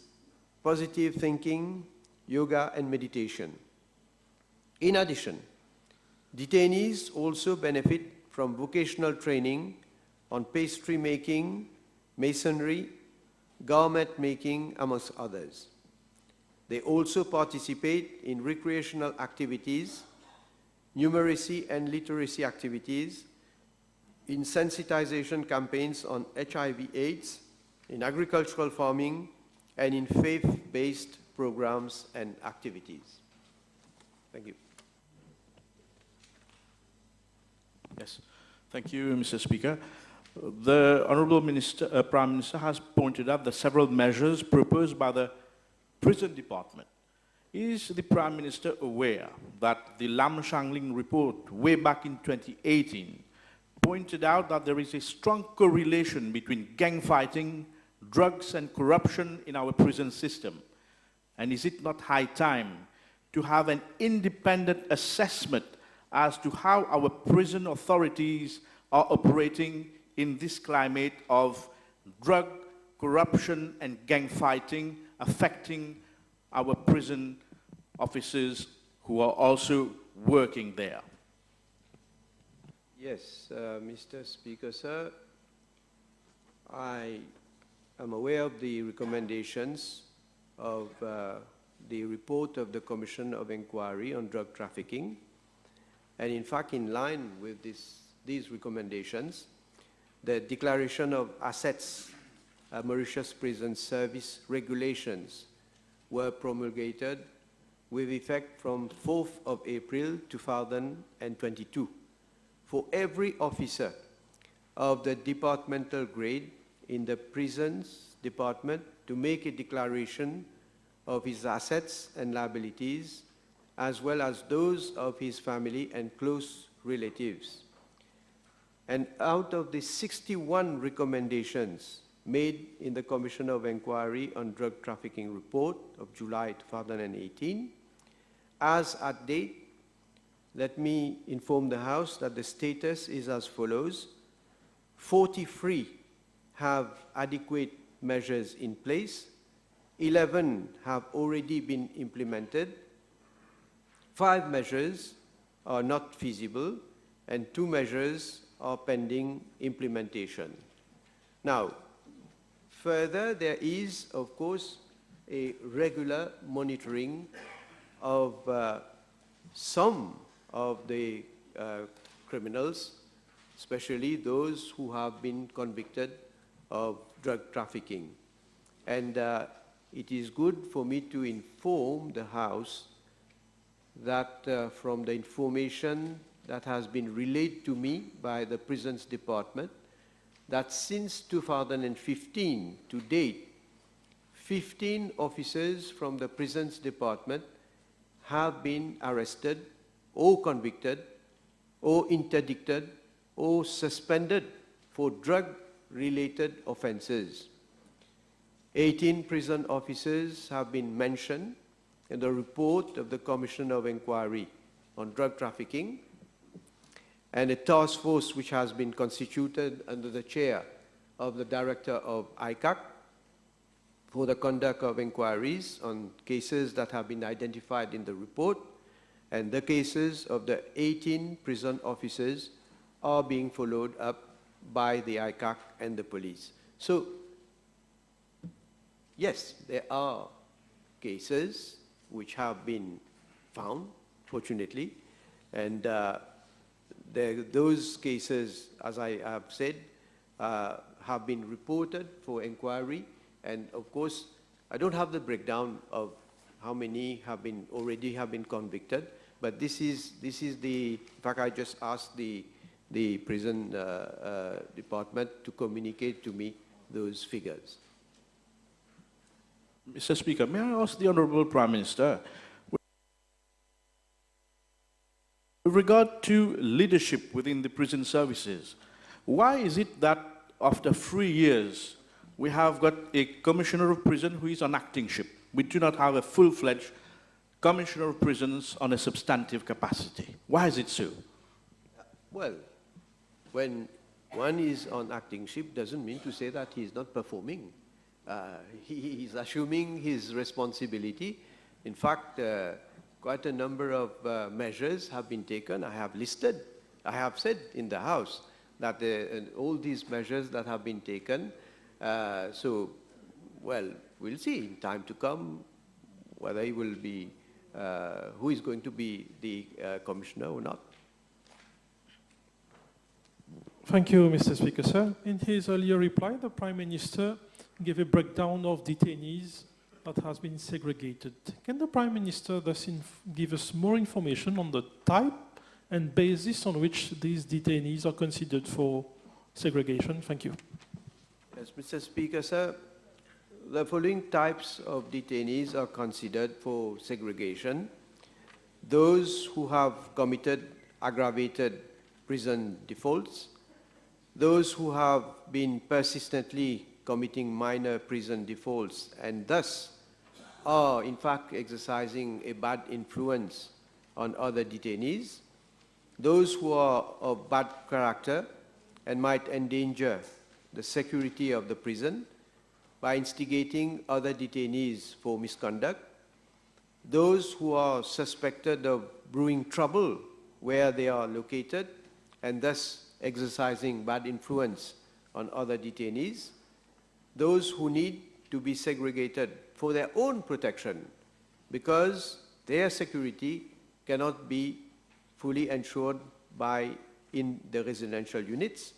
positive thinking, yoga and meditation. In addition, detainees also benefit from vocational training on pastry making, masonry, garment making, amongst others. They also participate in recreational activities, numeracy and literacy activities, in sensitization campaigns on HIV/AIDS, in agricultural farming, and in faith-based programs and activities. Thank you. Yes, thank you, Mr. Speaker. The Honourable Prime Minister has pointed out the several measures proposed by the Prison Department. Is the Prime Minister aware that the Lam Shangling report way back in 2018 pointed out that there is a strong correlation between gang fighting, drugs, and corruption in our prison system. And is it not high time to have an independent assessment as to how our prison authorities are operating in this climate of drug, corruption, and gang fighting affecting our prison officers who are also working there? Yes, Mr. Speaker, sir, I am aware of the recommendations of the report of the Commission of Inquiry on Drug Trafficking. And in fact, in line with these recommendations, the Declaration of Assets, Mauritius Prison Service regulations were promulgated with effect from 4th of April 2022 for every officer of the departmental grade in the prisons department to make a declaration of his assets and liabilities, as well as those of his family and close relatives. And out of the 61 recommendations made in the Commission of Inquiry on Drug Trafficking report of July 2018, as at date, let me inform the House that the status is as follows. 43 have adequate measures in place, 11 have already been implemented, 5 measures are not feasible, and 2 measures are pending implementation. Now, further, there is, of course, a regular monitoring of some of the criminals, especially those who have been convicted of drug trafficking. And it is good for me to inform the House that from the information that has been relayed to me by the Prisons Department, that since 2015 to date, 15 officers from the Prisons Department have been arrested or convicted or interdicted or suspended for drug-related offenses. 18 prison officers have been mentioned in the report of the Commission of Inquiry on Drug Trafficking, and a task force which has been constituted under the chair of the Director of ICAC for the conduct of inquiries on cases that have been identified in the report, and the cases of the 18 prison officers are being followed up by the ICAC and the police. So, yes, there are cases which have been found, fortunately, and those cases, as I have said, have been reported for inquiry, and of course, I don't have the breakdown of how many already have been convicted, but this is the, in fact, I just asked the prison department to communicate to me those figures. Mr. Speaker, may I ask the Honourable Prime Minister, with regard to leadership within the prison services, why is it that after 3 years we have got a Commissioner of Prison who is on actingship? We do not have a full-fledged Commissioner of Prisons on a substantive capacity. Why is it so? Well, when one is on actingship doesn't mean to say that he is not performing. He is assuming his responsibility. In fact, quite a number of measures have been taken. I have said in the House that all these measures that have been taken, so, well, we'll see in time to come whether he will be, who is going to be the commissioner or not. Thank you, Mr. Speaker, sir. In his earlier reply, the Prime Minister gave a breakdown of detainees that has been segregated. Can the Prime Minister thus give us more information on the type and basis on which these detainees are considered for segregation? Thank you. Yes, Mr. Speaker, sir, the following types of detainees are considered for segregation: those who have committed aggravated prison defaults, those who have been persistently committing minor prison defaults and thus are in fact exercising a bad influence on other detainees, those who are of bad character and might endanger the security of the prison by instigating other detainees for misconduct, those who are suspected of brewing trouble where they are located and thus exercising bad influence on other detainees, those who need to be segregated for their own protection because their security cannot be fully ensured in the residential units,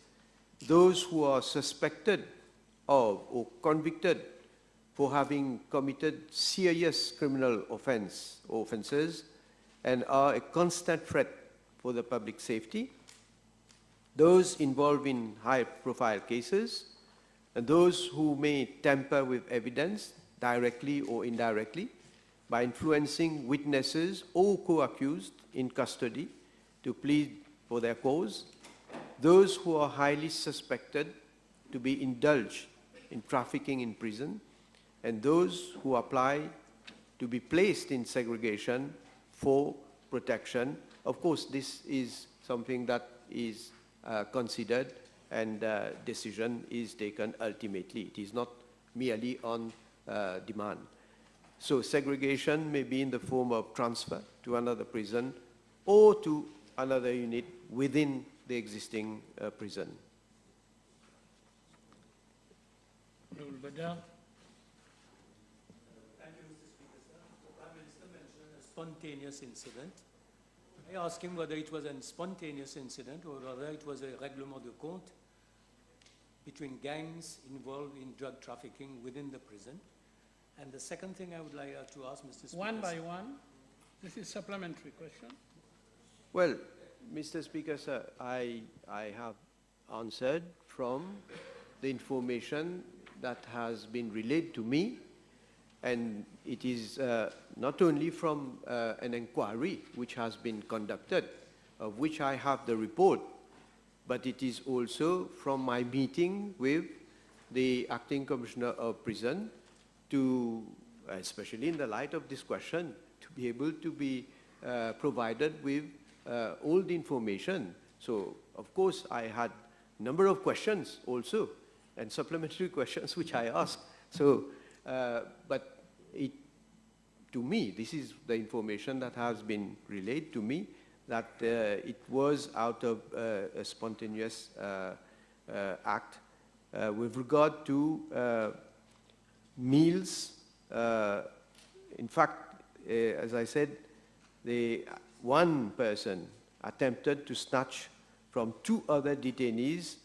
those who are suspected of or convicted for having committed serious criminal offenses and are a constant threat for the public safety, those involved in high-profile cases, and those who may tamper with evidence directly or indirectly by influencing witnesses or co-accused in custody to plead for their cause, those who are highly suspected to be indulged in trafficking in prison, and those who apply to be placed in segregation for protection. Of course, this is something that is considered and decision is taken ultimately. It is not merely on demand. So segregation may be in the form of transfer to another prison or to another unit within the existing prison. Honorable Badal. Thank you, Mr. Speaker, sir. The Prime Minister mentioned a spontaneous incident. I asked him whether it was a spontaneous incident or whether it was a règlement de compte between gangs involved in drug trafficking within the prison. And the second thing I would like to ask Mr. Speaker. One by one. This is supplementary question. Well, Mr. Speaker, sir, I have answered from the information that has been relayed to me, and it is not only from an inquiry which has been conducted, of which I have the report, but it is also from my meeting with the Acting Commissioner of Prison to, especially in the light of this question, to be able to be provided with all the information. So, of course, I had a number of questions also, and supplementary questions which I asked. So, but to me, this is the information that has been relayed to me, that it was out of a spontaneous act with regard to meals. In fact, as I said, one person attempted to snatch from two other detainees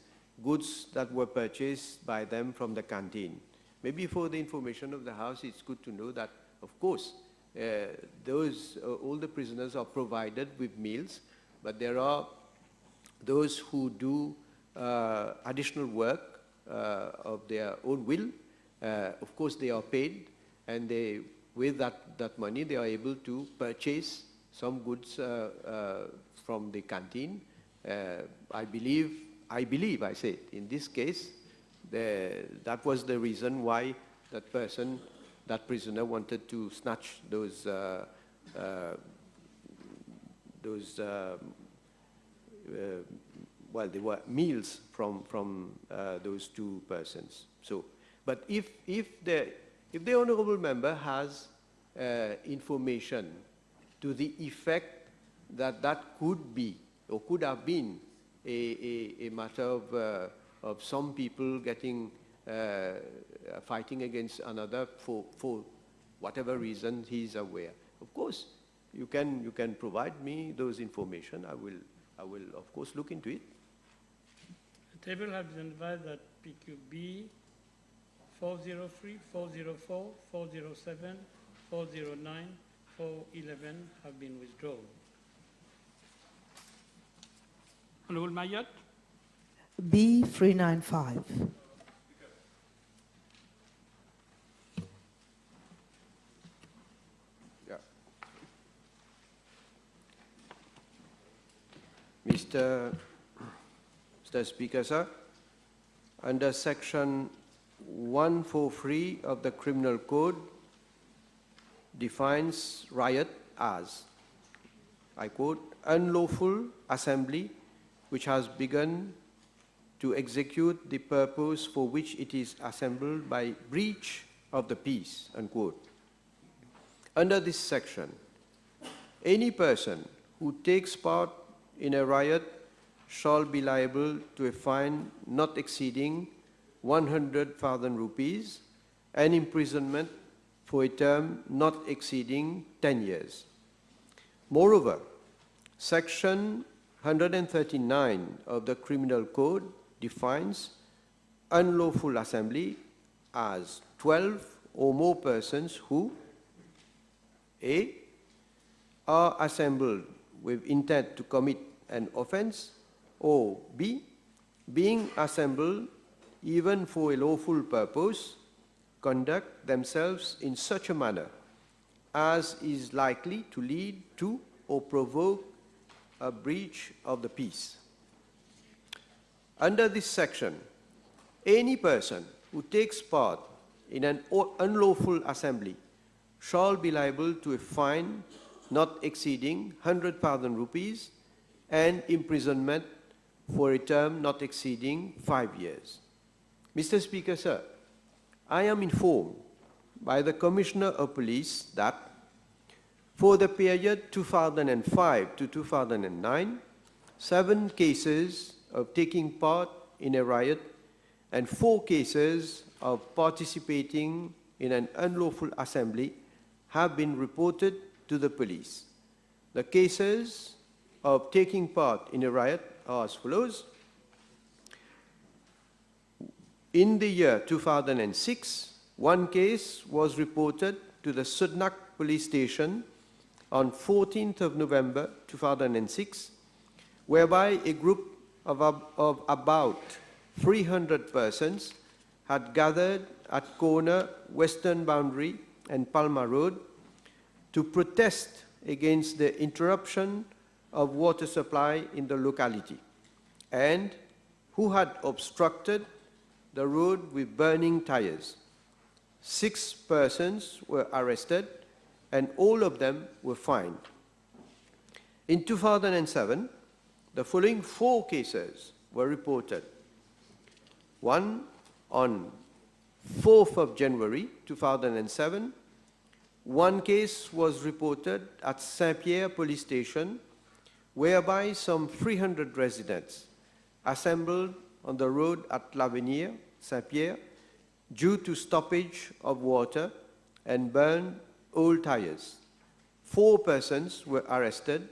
goods that were purchased by them from the canteen. Maybe for the information of the House, it's good to know that, of course, all the prisoners are provided with meals, but there are those who do additional work of their own will. Of course, they are paid, and with that money, they are able to purchase some goods from the canteen. I believe, I say, in this case, that was the reason why that prisoner wanted to snatch those well, they were meals from those two persons. So, but if the honourable member has information to the effect that could be or could have been a matter of some people getting fighting against another for whatever reason he's aware, of course you can provide me those information. I will of course look into it. The table has been advised that PQB 403, 404, 407, 409, 411 have been withdrawn. Honorable Mayot. B395. Yeah. Mr. Speaker, sir, under section 143 of the Criminal Code defines riot as, I quote, unlawful assembly which has begun to execute the purpose for which it is assembled by breach of the peace, unquote. Under this section, any person who takes part in a riot shall be liable to a fine not exceeding 100,000 rupees and imprisonment for a term not exceeding 10 years. Moreover, Section 139 of the Criminal Code defines unlawful assembly as 12 or more persons who A. are assembled with intent to commit an offense, or B. being assembled even for a lawful purpose, conduct themselves in such a manner as is likely to lead to or provoke a breach of the peace. Under this section, any person who takes part in an unlawful assembly shall be liable to a fine not exceeding 100,000 rupees and imprisonment for a term not exceeding 5 years. Mr. Speaker, sir, I am informed by the Commissioner of Police that for the period 2005 to 2009, 7 cases of taking part in a riot and 4 cases of participating in an unlawful assembly have been reported to the police. The cases of taking part in a riot are as follows. In the year 2006, 1 case was reported to the Sudnak police station on 14th of November 2006, whereby a group of about 300 persons had gathered at corner Western Boundary and Palma Road to protest against the interruption of water supply in the locality, and who had obstructed the road with burning tires. 6 persons were arrested and all of them were fined. In 2007, the following 4 cases were reported. 1 on 4th of January 2007, 1 case was reported at Saint-Pierre police station, whereby some 300 residents assembled on the road at L'Avenir, Saint-Pierre, due to stoppage of water and burned old tires. 4 persons were arrested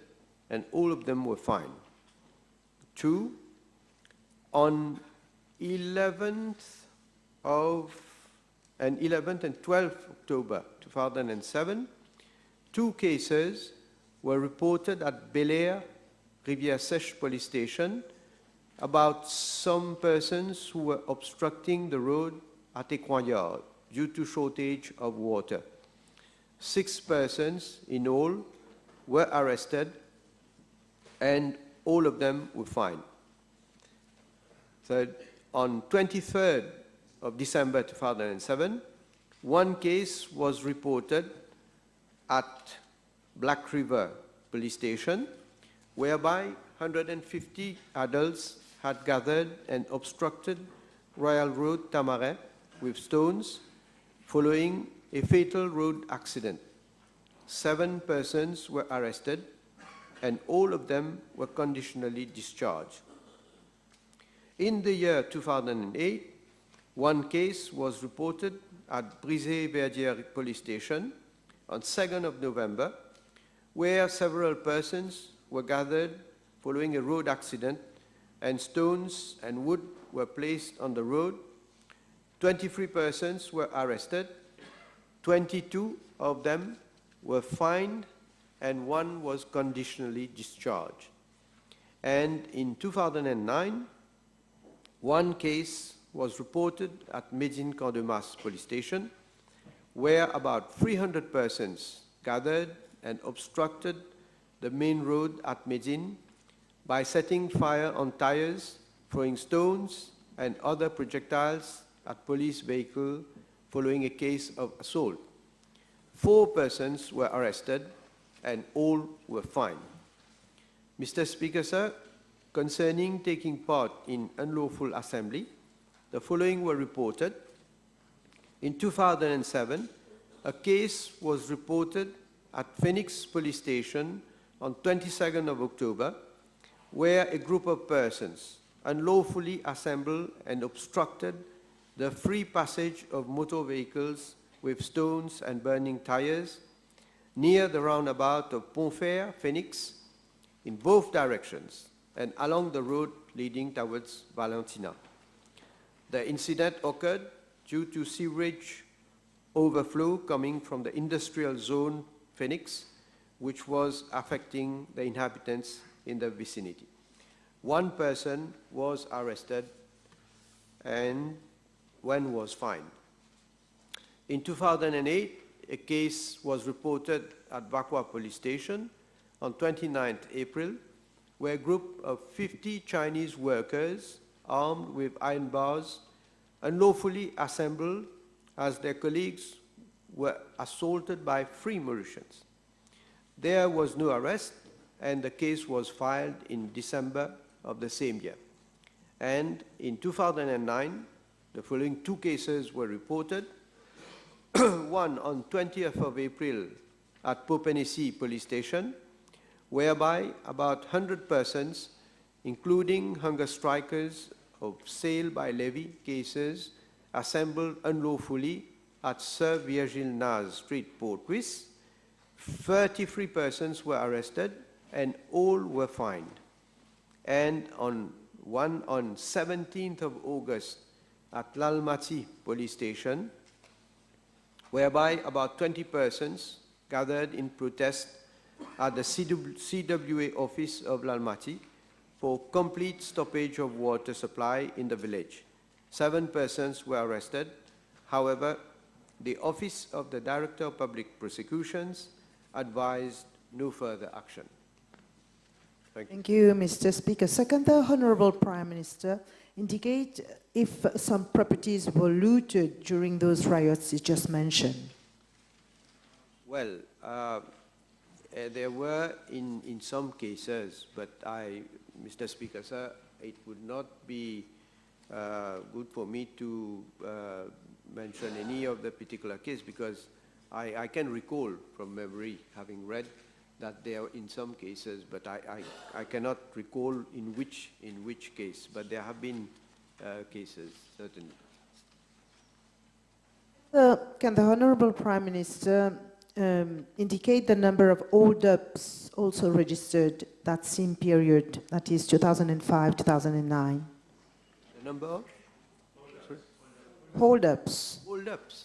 and all of them were fined. 2, on 11th and 12th October 2007, 2 cases were reported at Bel Air, Rivière Sèche police station about some persons who were obstructing the road at Écoyard due to shortage of water. 6 persons in all were arrested and all of them were fined. Third, on 23rd of December 2007, 1 case was reported at Black River police station, whereby 150 adults had gathered and obstructed Royal Road Tamarin with stones following a fatal road accident. 7 persons were arrested and all of them were conditionally discharged. In the year 2008, 1 case was reported at Brisé-Verdière police station on 2nd of November, where several persons were gathered following a road accident and stones and wood were placed on the road. 23 persons were arrested, 22 of them were fined, and 1 was conditionally discharged. And in 2009, 1 case was reported at Médine Camp de Mars police station, where about 300 persons gathered and obstructed the main road at Médine by setting fire on tires, throwing stones, and other projectiles at police vehicle following a case of assault. 4 persons were arrested and all were fined. Mr. Speaker, sir, concerning taking part in unlawful assembly, the following were reported. In 2007, a case was reported at Phoenix Police Station on 22nd of October, where a group of persons unlawfully assembled and obstructed the free passage of motor vehicles with stones and burning tires near the roundabout of Pontfair, Phoenix, in both directions, and along the road leading towards Valentina. The incident occurred due to sewage overflow coming from the industrial zone Phoenix, which was affecting the inhabitants in the vicinity. 1 person was arrested and 1 was fined. In 2008, a case was reported at Vakwa Police Station on 29th April, where a group of 50 Chinese workers armed with iron bars unlawfully assembled as their colleagues were assaulted by 3 Mauritians. There was no arrest, and the case was filed in December of the same year. And in 2009, the following 2 cases were reported. One on 20th of April at Popenisi Police Station, whereby about 100 persons, including hunger strikers of sale by levy cases, assembled unlawfully at Sir Virgil Naz Street, Port Louis. 33 persons were arrested and all were fined. And on 17th of August at Lalmati Police Station, whereby about 20 persons gathered in protest at the CWA office of Lalmati for complete stoppage of water supply in the village. 7 persons were arrested. However, the Office of the Director of Public Prosecutions advised no further action. Thank you, Mr. Speaker. Second, the Honourable Prime Minister indicate if some properties were looted during those riots you just mentioned. Well, there were in some cases, but Mr. Speaker, sir, it would not be good for me to mention any of the particular case because I can recall from memory, having read that there are in some cases, but I cannot recall in which case, but there have been cases, certainly. Can the Honourable Prime Minister indicate the number of hold-ups also registered that same period, that is 2005-2009? The number of? Hold-ups. Hold-ups.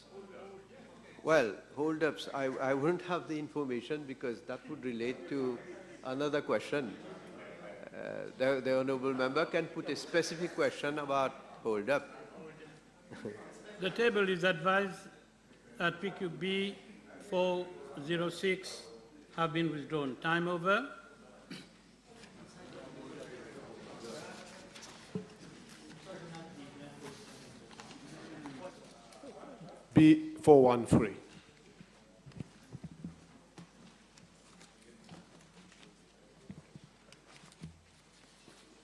Well, hold-ups, I wouldn't have the information because that would relate to another question. The Honourable Member can put a specific question about hold-up. The table is advised at PQB 406 have been withdrawn. Time over. B413.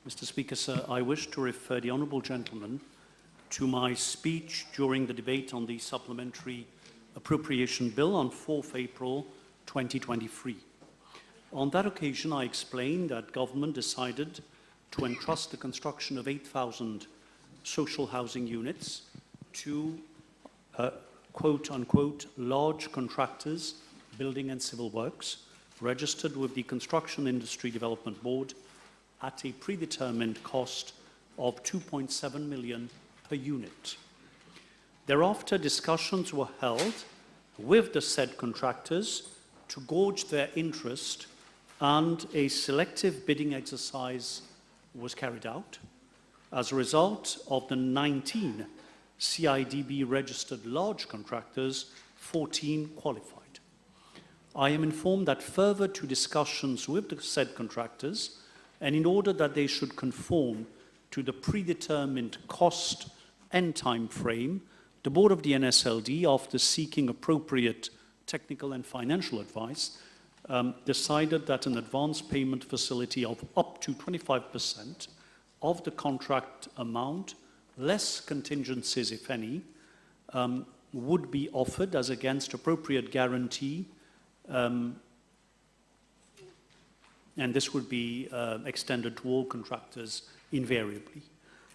Mr. Speaker, sir, I wish to refer the honourable gentleman to my speech during the debate on the Supplementary Appropriation Bill on 4th April 2023. On that occasion, I explained that government decided to entrust the construction of 8,000 social housing units to quote-unquote large contractors, building and civil works, registered with the Construction Industry Development Board at a predetermined cost of 2.7 million per unit. Thereafter, discussions were held with the said contractors to gauge their interest, and a selective bidding exercise was carried out. As a result of the 19 CIDB registered large contractors, 14 qualified. I am informed that further to discussions with the said contractors, and in order that they should conform to the predetermined cost and time frame, the board of the NSLD, after seeking appropriate technical and financial advice, decided that an advance payment facility of up to 25% of the contract amount, less contingencies, if any, would be offered as against appropriate guarantee, and this would be extended to all contractors invariably.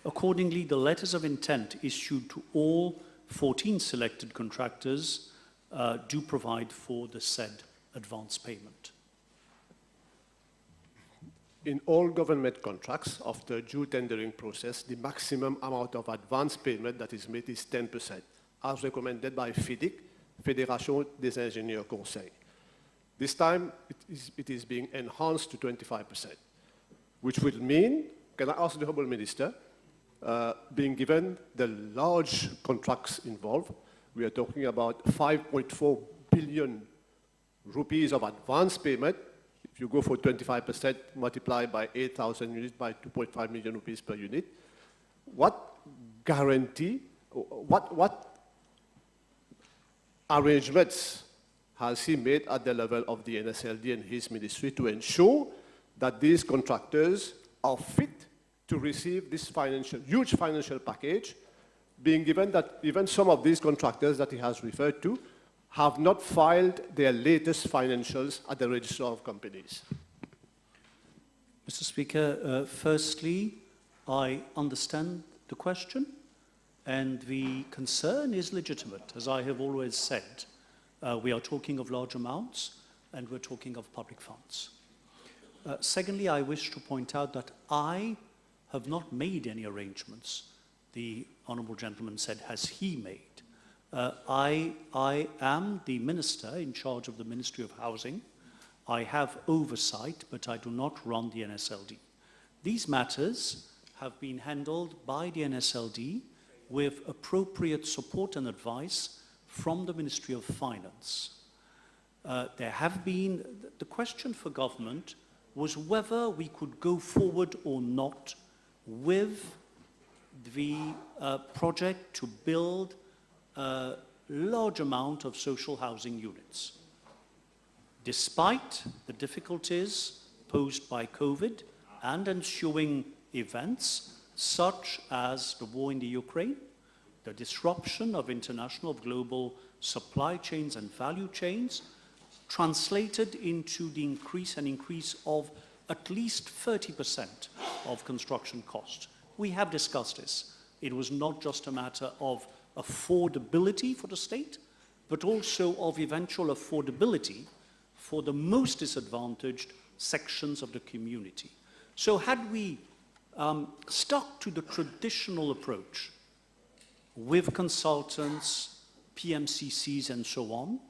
Accordingly, the letters of intent issued to all 14 selected contractors do provide for the said advance payment. In all government contracts, after due tendering process, the maximum amount of advance payment that is made is 10%, as recommended by FIDIC, Fédération des Ingénieurs Conseils. This time, it is being enhanced to 25%, which will mean, can I ask the Honourable Minister, being given the large contracts involved, we are talking about 5.4 billion rupees of advance payment. If you go for 25%, multiplied by 8,000 units by 2.5 million rupees per unit, what guarantee, what arrangements has he made at the level of the NSLD and his ministry to ensure that these contractors are fit to receive this huge financial package, being given that even some of these contractors that he has referred to have not filed their latest financials at the Register of Companies? Mr. Speaker, firstly, I understand the question, and the concern is legitimate. As I have always said, we are talking of large amounts, and we're talking of public funds. Secondly, I wish to point out that I have not made any arrangements. The Honourable Gentleman said, has he made? I am the minister in charge of the Ministry of Housing. I have oversight, but I do not run the NSLD. These matters have been handled by the NSLD with appropriate support and advice from the Ministry of Finance. There have been, the question for government was whether we could go forward or not with the project to build a large amount of social housing units. Despite the difficulties posed by COVID and ensuing events such as the war in the Ukraine, the disruption of international, of global supply chains and value chains, translated into the increase of at least 30% of construction costs. We have discussed this. It was not just a matter of affordability for the state, but also of eventual affordability for the most disadvantaged sections of the community. So had we stuck to the traditional approach with consultants, PMCCs and so on,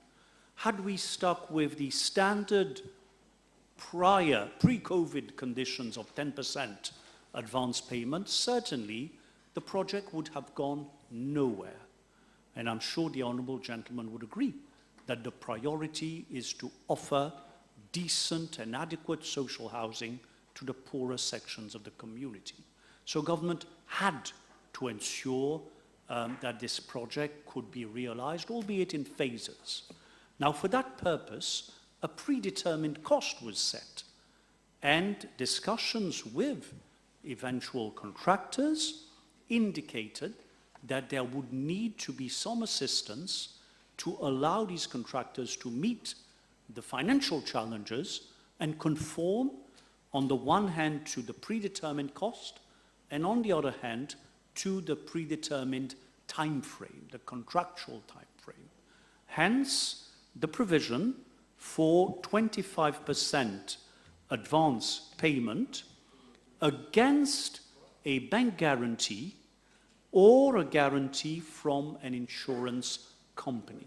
had we stuck with the standard pre-COVID conditions of 10% advance payment, certainly the project would have gone nowhere. And I'm sure the Honourable Gentleman would agree that the priority is to offer decent and adequate social housing to the poorer sections of the community. So government had to ensure that this project could be realized, albeit in phases. Now, for that purpose, a predetermined cost was set, and discussions with eventual contractors indicated that there would need to be some assistance to allow these contractors to meet the financial challenges and conform, on the one hand, to the predetermined cost, and on the other hand, to the predetermined time frame, the contractual time frame. Hence, the provision for 25% advance payment against a bank guarantee or a guarantee from an insurance company.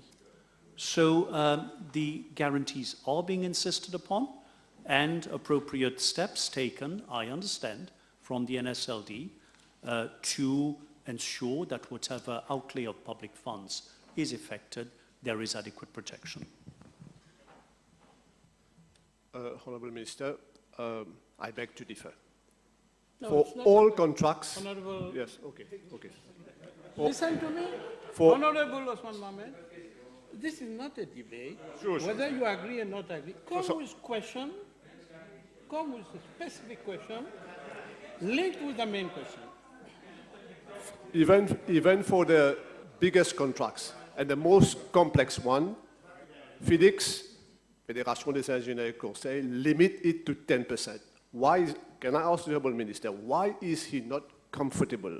So the guarantees are being insisted upon, and appropriate steps taken, I understand, from the NSLD to ensure that whatever outlay of public funds is effected, there is adequate protection. Honourable Minister, I beg to differ. No, for it's not all okay. contracts. Honorable, Yes, okay, okay. listen to me. For- Honorable Osman Mohamed, this is not a debate. Sure, sure. Whether you agree or not agree, come So- with question, come with a specific question, linked with the main question. Even for the biggest contracts and the most complex one, FedEx, Fédération des ingénieurs conseils, limit it to 10%. Can I ask the Honourable Minister, why is he not comfortable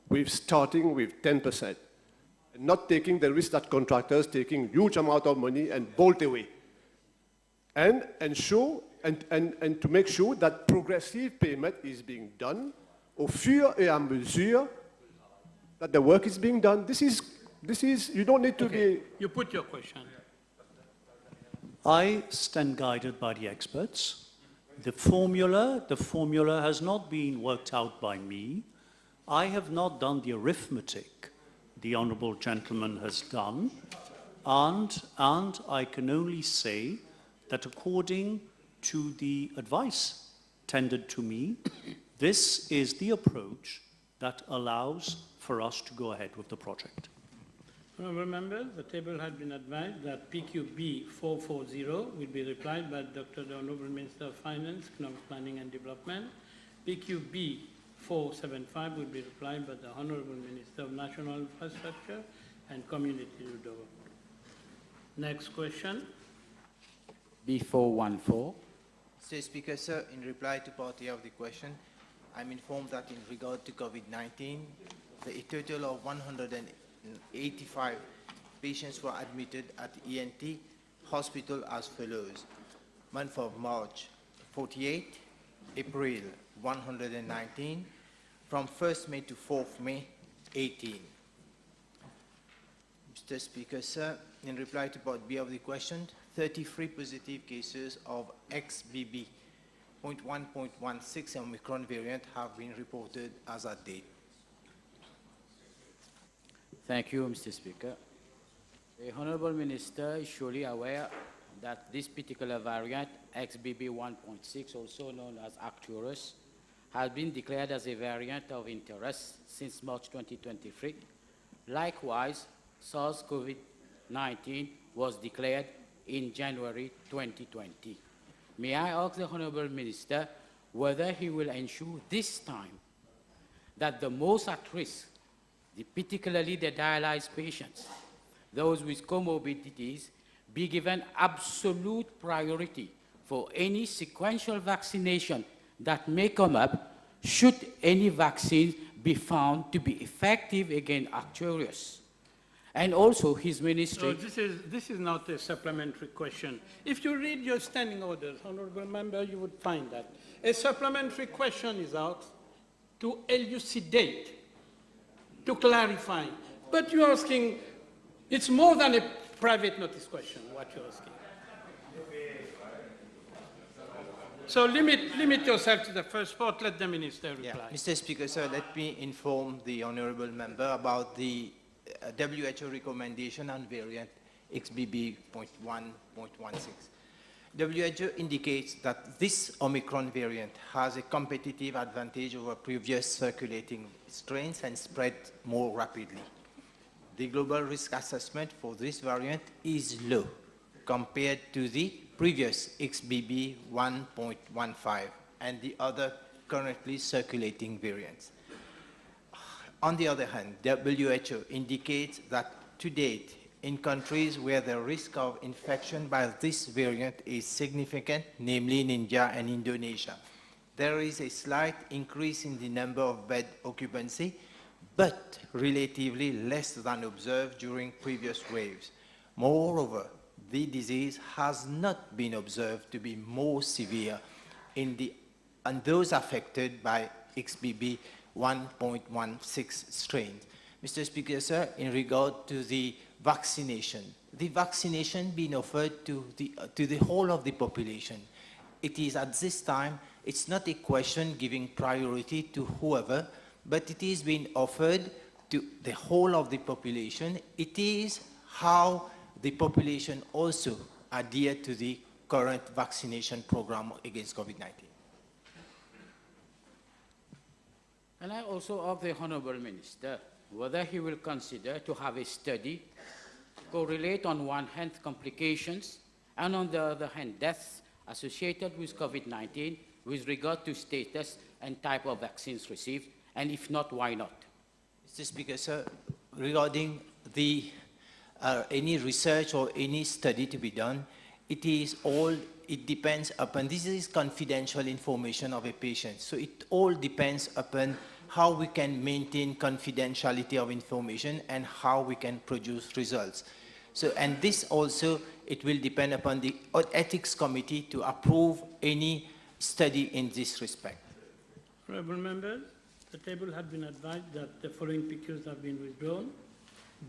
with starting with 10% and not taking the risk that contractors taking huge amount of money and bolt away? And to make sure that progressive payment is being done au fur et à mesure that the work is being done. This is, you don't need to be... You put your question. I stand guided by the experts. The formula has not been worked out by me. I have not done the arithmetic the honourable gentleman has done, and I can only say that according to the advice tendered to me, this is the approach that allows for us to go ahead with the project. Honourable members, the table had been advised that PQB 440 will be replied by Dr. the Honourable Minister of Finance, Economic Planning and Development. PQB 475 will be replied by the Honourable Minister of National Infrastructure and Community Development. Next question. B414. Mr. Speaker, sir, in reply to part A of the question, I'm informed that in regard to COVID-19, a total of 185 patients were admitted at ENT hospital as follows. Month of March, 48, April, 119, from 1st May to 4th May, 18. Mr. Speaker, sir, in reply to part B of the question, 33 positive cases of XBB.1.16 Omicron variant have been reported as at date. Thank you, Mr. Speaker. The Honourable Minister is surely aware that this particular variant, XBB.1.6, also known as Arcturus, has been declared as a variant of interest since March 2023. Likewise, SARS-CoV-19 was declared in January 2020. May I ask the Honourable Minister whether he will ensure this time that the most at risk, particularly the dialyzed patients, those with comorbidities, be given absolute priority for any sequential vaccination that may come up should any vaccine be found to be effective against Arcturus. And also his ministry... So this is not a supplementary question. If you read your standing orders, Honourable Member, you would find that. A supplementary question is asked to elucidate, to clarify. But you're asking, it's more than a private notice question, what you're asking. So limit yourself to the first part, let the Minister reply. Yeah. Mr. Speaker, sir, let me inform the Honourable Member about the WHO recommendation on variant XBB.1.16. WHO indicates that this Omicron variant has a competitive advantage over previous circulating strains and spread more rapidly. The global risk assessment for this variant is low compared to the previous XBB 1.15 and the other currently circulating variants. On the other hand, WHO indicates that to date, in countries where the risk of infection by this variant is significant, namely in India and Indonesia, there is a slight increase in the number of bed occupancy, but relatively less than observed during previous waves. Moreover, the disease has not been observed to be more severe in those affected by XBB 1.16 strains. Mr. Speaker, sir, in regard to the vaccination being offered to the whole of the population, it is at this time, it's not a question giving priority to whoever, but it is being offered to the whole of the population. It is how the population also adhere to the current vaccination program against COVID-19. And I also ask the Honourable Minister whether he will consider to have a study correlate on one hand complications and on the other hand deaths associated with COVID-19 with regard to status and type of vaccines received, and if not, why not? Mr. Speaker, sir, regarding the any research or any study to be done, it depends upon, this is confidential information of a patient, so it all depends upon how we can maintain confidentiality of information and how we can produce results. So, and this also, it will depend upon the ethics committee to approve any study in this respect. Honourable members, the table had been advised that the following pictures have been withdrawn: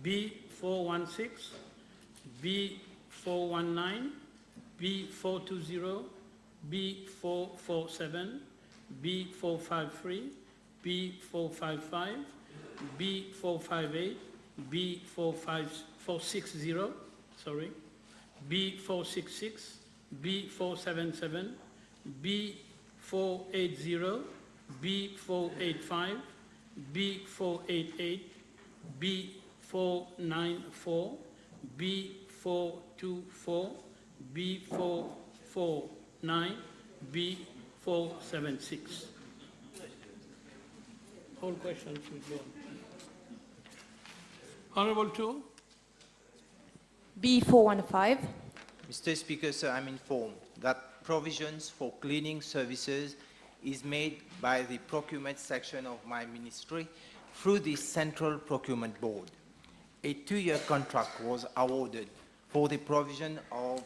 B416, B419, B420, B447, B453, B455, B458, B460, sorry, B466, B477, B480, B485, B488, B494, B424, B449, B476. All questions withdrawn. Honourable Two. B415. Mr. Speaker, sir, I'm informed that provisions for cleaning services is made by the procurement section of my ministry through the Central Procurement Board. A 2-year contract was awarded for the provision of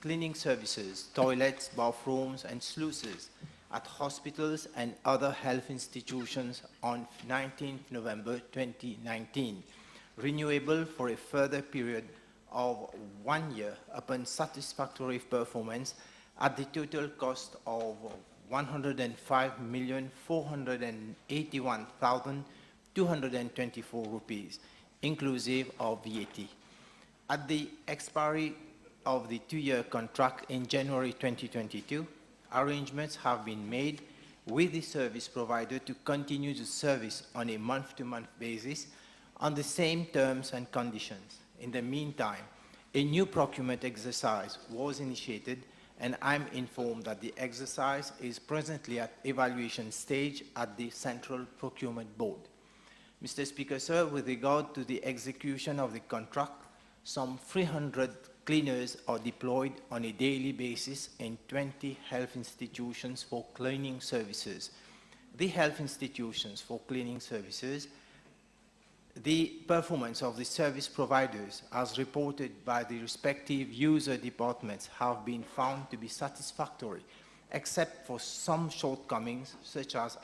cleaning services, toilets, bathrooms, and sluices at hospitals and other health institutions on 19th November 2019, renewable for a further period of 1 year upon satisfactory performance at the total cost of 105,481,224 rupees, inclusive of VAT. At the expiry of the 2-year contract in January 2022, arrangements have been made with the service provider to continue the service on a month-to-month basis on the same terms and conditions. In the meantime, a new procurement exercise was initiated, and I'm informed that the exercise is presently at evaluation stage at the Central Procurement Board. Mr. Speaker, sir, with regard to the execution of the contract, some 300 cleaners are deployed on a daily basis in 20 health institutions for cleaning services. The health institutions for cleaning services, the performance of the service providers as reported by the respective user departments have been found to be satisfactory, except for some shortcomings such as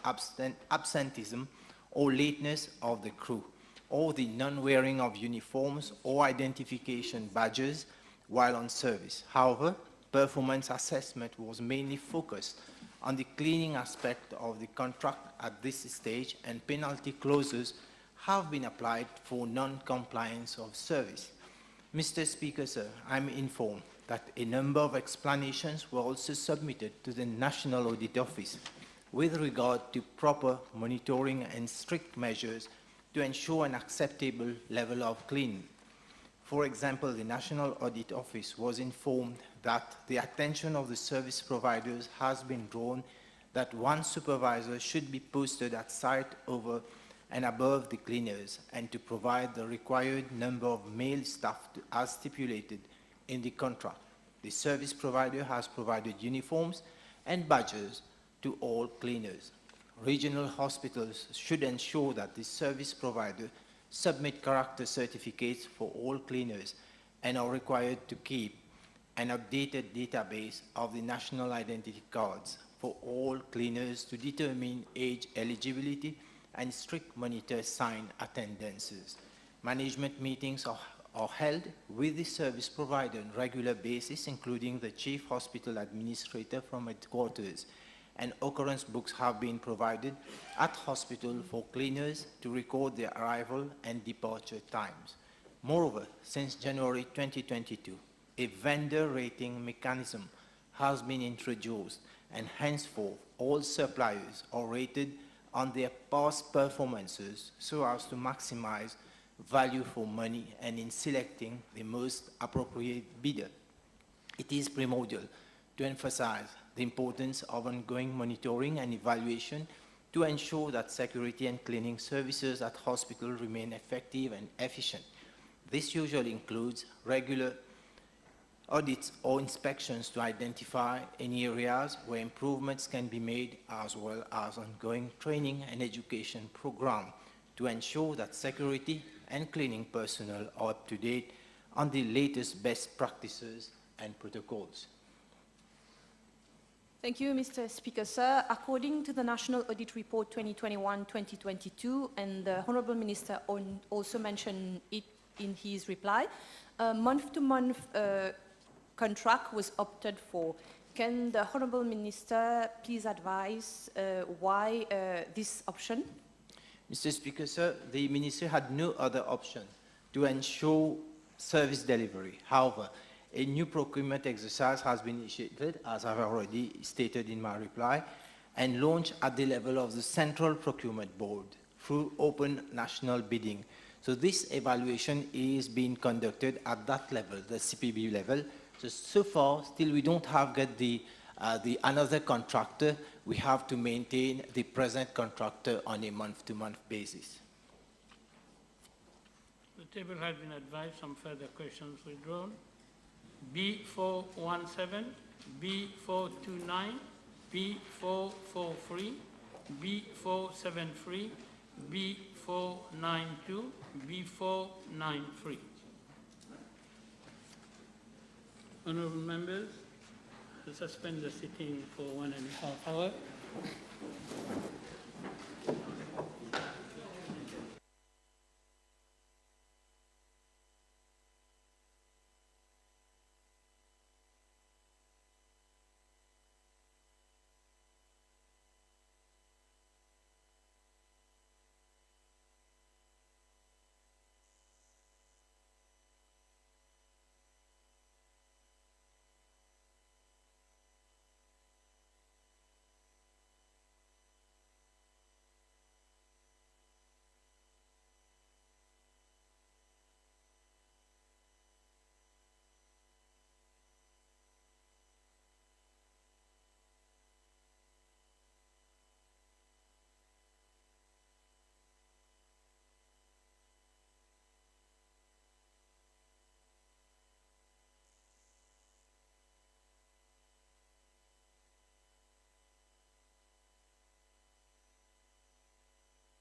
absenteeism or lateness of the crew, or the non-wearing of uniforms or identification badges while on service. However, performance assessment was mainly focused on the cleaning aspect of the contract at this stage, and penalty clauses have been applied for non-compliance of service. Mr. Speaker, sir, I'm informed that a number of explanations were also submitted to the National Audit Office with regard to proper monitoring and strict measures to ensure an acceptable level of cleaning. For example, the National Audit Office was informed that the attention of the service providers has been drawn that one supervisor should be posted at site over and above the cleaners, and to provide the required number of male staff as stipulated in the contract. The service provider has provided uniforms and badges to all cleaners. Regional hospitals should ensure that the service provider submit character certificates for all cleaners and are required to keep an updated database of the national identity cards for all cleaners to determine age eligibility and strict monitor sign attendances. Management meetings are held with the service provider on a regular basis, including the chief hospital administrator from headquarters, and occurrence books have been provided at hospital for cleaners to record their arrival and departure times. Moreover, since January 2022, a vendor rating mechanism has been introduced, and henceforth all suppliers are rated on their past performances so as to maximize value for money and in selecting the most appropriate bidder. It is primordial to emphasize the importance of ongoing monitoring and evaluation to ensure that security and cleaning services at hospitals remain effective and efficient. This usually includes regular audits or inspections to identify any areas where improvements can be made, as well as ongoing training and education program to ensure that security and cleaning personnel are up to date on the latest best practices and protocols. Thank you, Mr. Speaker, sir. According to the National Audit Report 2021-2022, and the Honourable Minister also mentioned it in his reply, a month-to-month contract was opted for. Can the Honourable Minister please advise why this option? Mr. Speaker, sir, the Minister had no other option to ensure service delivery. However, a new procurement exercise has been initiated, as I've already stated in my reply, and launched at the level of the Central Procurement Board through open national bidding. So this evaluation is being conducted at that level, the CPB level. So far, still we don't have got the another contractor. We have to maintain the present contractor on a month-to-month basis. The table has been advised. Some further questions withdrawn. B417, B429, B443, B473, B492, B493. Honourable members, to suspend the sitting for 1.5 hours.